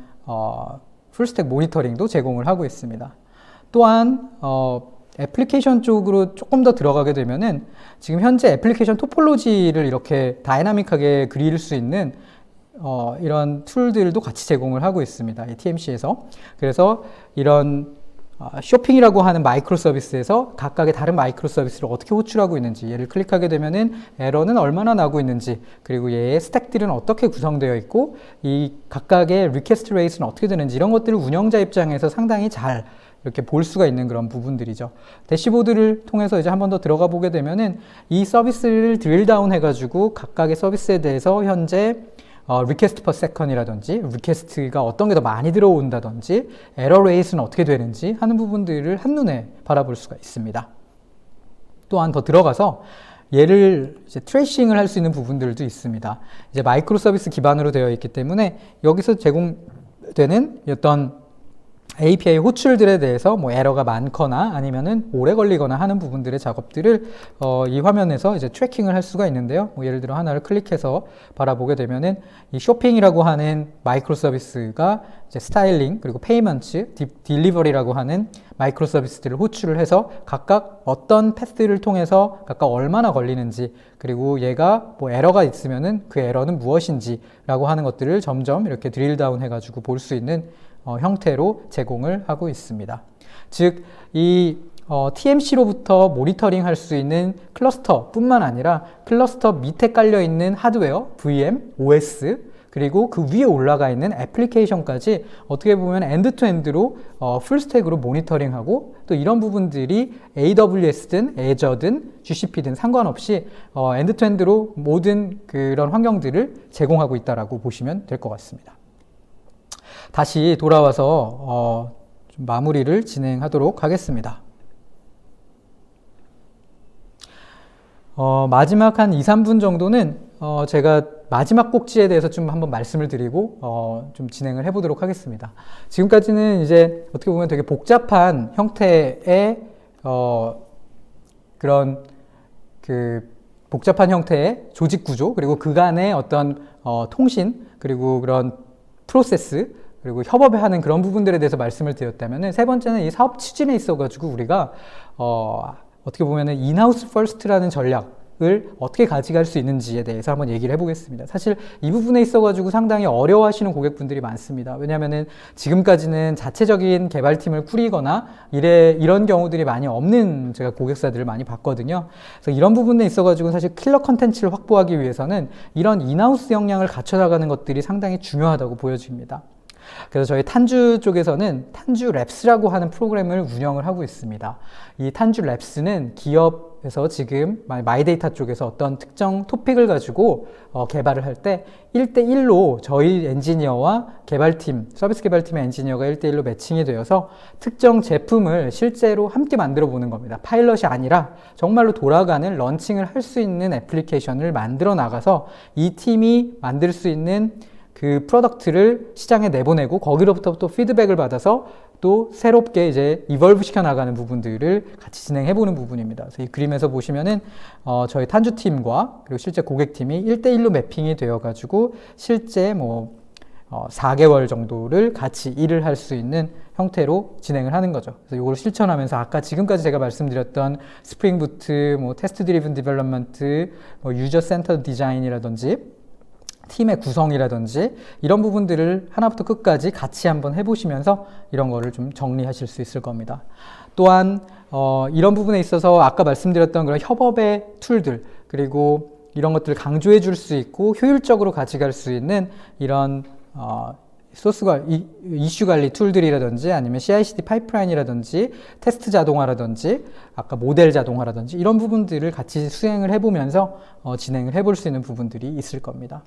풀스택 모니터링도 제공을 하고 있습니다. 또한 애플리케이션 쪽으로 조금 더 들어가게 되면은 지금 현재 애플리케이션 토폴로지를 이렇게 다이나믹하게 그릴 수 있는 이런 툴들도 같이 제공을 하고 있습니다. 이 TMC에서. 그래서 이런 쇼핑이라고 하는 마이크로 서비스에서 각각의 다른 마이크로 서비스를 어떻게 호출하고 있는지, 얘를 클릭하게 되면은 에러는 얼마나 나고 있는지, 그리고 얘의 스택들은 어떻게 구성되어 있고 이 각각의 리퀘스트 레이트는 어떻게 되는지, 이런 것들을 운영자 입장에서 상당히 잘 이렇게 볼 수가 있는 그런 부분들이죠. 대시보드를 통해서 이제 한 번 더 들어가 보게 되면은 이 서비스를 드릴 다운 해가지고 각각의 서비스에 대해서 현재 리퀘스트 퍼 세컨이라든지 리퀘스트가 어떤 게 더 많이 들어온다든지 에러 레이트는 어떻게 되는지 하는 부분들을 한눈에 바라볼 수가 있습니다. 또한 더 들어가서 얘를 이제 트레이싱을 할 수 있는 부분들도 있습니다. 이제 마이크로 서비스 기반으로 되어 있기 때문에 여기서 제공되는 어떤 API 호출들에 대해서 뭐 에러가 많거나 아니면은 오래 걸리거나 하는 부분들의 작업들을 이 화면에서 이제 트래킹을 할 수가 있는데요. 뭐 예를 들어 하나를 클릭해서 바라보게 되면은 이 쇼핑이라고 하는 마이크로 서비스가 이제 스타일링, 그리고 페이먼트, 딜리버리라고 하는 마이크로 서비스들을 호출을 해서 각각 어떤 패스를 통해서 각각 얼마나 걸리는지, 그리고 얘가 뭐 에러가 있으면은 그 에러는 무엇인지라고 하는 것들을 점점 이렇게 드릴 다운 해가지고 볼 수 있는 형태로 제공을 하고 있습니다. 즉, 이 TMC로부터 모니터링 할 수 있는 클러스터 뿐만 아니라 클러스터 밑에 깔려 있는 하드웨어, VM, OS, 그리고 그 위에 올라가 있는 애플리케이션까지 어떻게 보면 엔드투엔드로 풀스택으로 모니터링하고, 또 이런 부분들이 AWS든 Azure든 GCP든 상관없이 엔드투엔드로 모든 그런 환경들을 제공하고 있다라고 보시면 될 것 같습니다. 다시 돌아와서 좀 마무리를 진행하도록 하겠습니다. 마지막 한 2, 3분 정도는 제가 마지막 꼭지에 대해서 좀 한번 말씀을 드리고 좀 진행을 해보도록 하겠습니다. 지금까지는 이제 어떻게 보면 되게 복잡한 형태의 그런 복잡한 형태의 조직 구조, 그리고 그간의 어떤 통신, 그리고 그런 프로세스, 그리고 협업하는 그런 부분들에 대해서 말씀을 드렸다면은, 세 번째는 이 사업 추진에 있어가지고 우리가 어떻게 보면은 인하우스 퍼스트라는 전략을 어떻게 가져갈 수 있는지에 대해서 한번 얘기를 해보겠습니다. 사실 이 부분에 있어가지고 상당히 어려워하시는 고객분들이 많습니다. 왜냐하면은 지금까지는 자체적인 개발팀을 꾸리거나 이런 경우들이 많이 없는 제가 고객사들을 많이 봤거든요. 그래서 이런 부분에 있어가지고 사실 킬러 컨텐츠를 확보하기 위해서는 이런 인하우스 역량을 갖춰나가는 것들이 상당히 중요하다고 보여집니다. 그래서 저희 탄주 쪽에서는 탄주 랩스라고 하는 프로그램을 운영을 하고 있습니다. 이 탄주 랩스는 기업에서 지금 마이데이터 쪽에서 어떤 특정 토픽을 가지고 개발을 할 때 1대1로 저희 엔지니어와 개발팀, 서비스 개발팀의 엔지니어가 1대1로 매칭이 되어서 특정 제품을 실제로 함께 만들어 보는 겁니다. 파일럿이 아니라 정말로 돌아가는 런칭을 할 수 있는 애플리케이션을 만들어 나가서 이 팀이 만들 수 있는 그 프로덕트를 시장에 내보내고 거기로부터 또 피드백을 받아서 또 새롭게 이제 이볼브 시켜 나가는 부분들을 같이 진행해 보는 부분입니다. 그래서 이 그림에서 보시면은 저희 탄주 팀과 그리고 실제 고객팀이 1대1로 매핑이 되어 가지고 실제 4개월 정도를 같이 일을 할 수 있는 형태로 진행을 하는 거죠. 그래서 이걸 실천하면서 아까 지금까지 제가 말씀드렸던 스프링 부트, 테스트 드리븐 디벨롭먼트, 유저 센터 디자인이라든지 팀의 구성이라든지 이런 부분들을 하나부터 끝까지 같이 한번 해보시면서 이런 거를 좀 정리하실 수 있을 겁니다. 또한 이런 부분에 있어서 아까 말씀드렸던 그런 협업의 툴들 그리고 이런 것들을 강조해 줄 수 있고 효율적으로 가져갈 수 있는 이런 이슈 관리 툴들이라든지 아니면 CI/CD 파이프라인이라든지 테스트 자동화라든지 아까 모델 자동화라든지 이런 부분들을 같이 수행을 해보면서 진행을 해볼 수 있는 부분들이 있을 겁니다.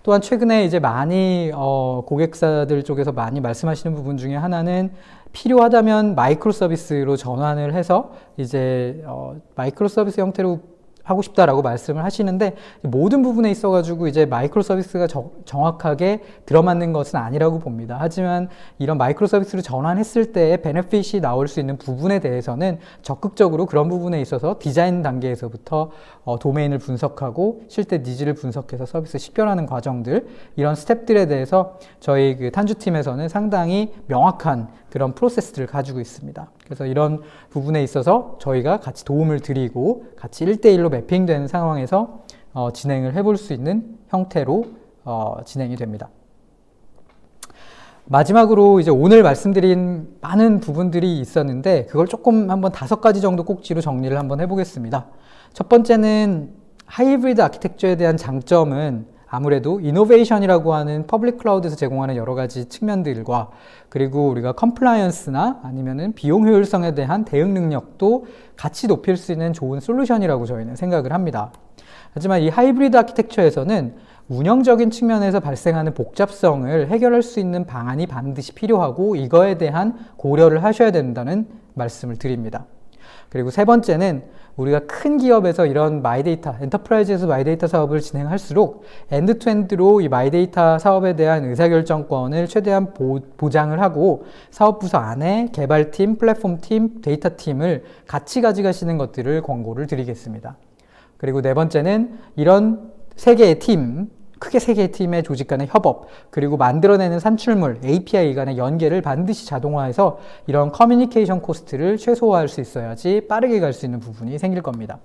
또한 최근에 이제 많이 고객사들 쪽에서 많이 말씀하시는 부분 중에 하나는 필요하다면 마이크로 서비스로 전환을 해서 이제 마이크로 서비스 형태로 하고 싶다라고 말씀을 하시는데 모든 부분에 있어가지고 이제 마이크로 서비스가 정확하게 들어맞는 것은 아니라고 봅니다. 하지만 이런 마이크로 서비스로 전환했을 때의 베네핏이 나올 수 있는 부분에 대해서는 적극적으로 그런 부분에 있어서 디자인 단계에서부터 도메인을 분석하고 실제 니즈를 분석해서 서비스 식별하는 과정들 이런 스텝들에 대해서 저희 그 탄주팀에서는 상당히 명확한 그런 프로세스들을 가지고 있습니다. 그래서 이런 부분에 있어서 저희가 같이 도움을 드리고 같이 1대1로 매핑되는 상황에서 진행을 해볼 수 있는 형태로 진행이 됩니다. 마지막으로 이제 오늘 말씀드린 많은 부분들이 있었는데 그걸 조금 한번 5가지 정도 꼭지로 정리를 한번 해보겠습니다. 첫 번째는 하이브리드 아키텍처에 대한 장점은 아무래도 이노베이션이라고 하는 퍼블릭 클라우드에서 제공하는 여러 가지 측면들과 그리고 우리가 컴플라이언스나 아니면은 비용 효율성에 대한 대응 능력도 같이 높일 수 있는 좋은 솔루션이라고 저희는 생각을 합니다. 하지만 이 하이브리드 아키텍처에서는 운영적인 측면에서 발생하는 복잡성을 해결할 수 있는 방안이 반드시 필요하고 이거에 대한 고려를 하셔야 된다는 말씀을 드립니다. 그리고 세 번째는 우리가 큰 기업에서 이런 마이데이터, 엔터프라이즈에서 마이데이터 사업을 진행할수록 엔드투엔드로 이 마이데이터 사업에 대한 의사결정권을 최대한 보장을 하고 사업부서 안에 개발팀, 플랫폼팀, 데이터팀을 같이 가져가시는 것들을 권고를 드리겠습니다. 그리고 네 번째는 이런 크게 세 개의 팀의 조직 간의 협업, 그리고 만들어내는 산출물, API 간의 연계를 반드시 자동화해서 이런 커뮤니케이션 코스트를 최소화할 수 있어야지 빠르게 갈 수 있는 부분이 생길 겁니다.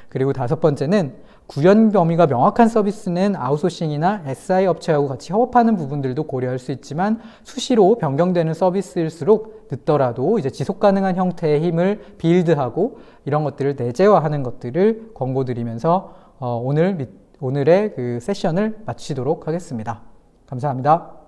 그리고 5번째는 구현 범위가 명확한 서비스는 아웃소싱이나 SI 업체하고 같이 협업하는 부분들도 고려할 수 있지만 수시로 변경되는 서비스일수록 늦더라도 이제 지속 가능한 형태의 힘을 빌드하고 이런 것들을 내재화하는 것들을 권고드리면서 오늘의 그 세션을 마치도록 하겠습니다. 감사합니다.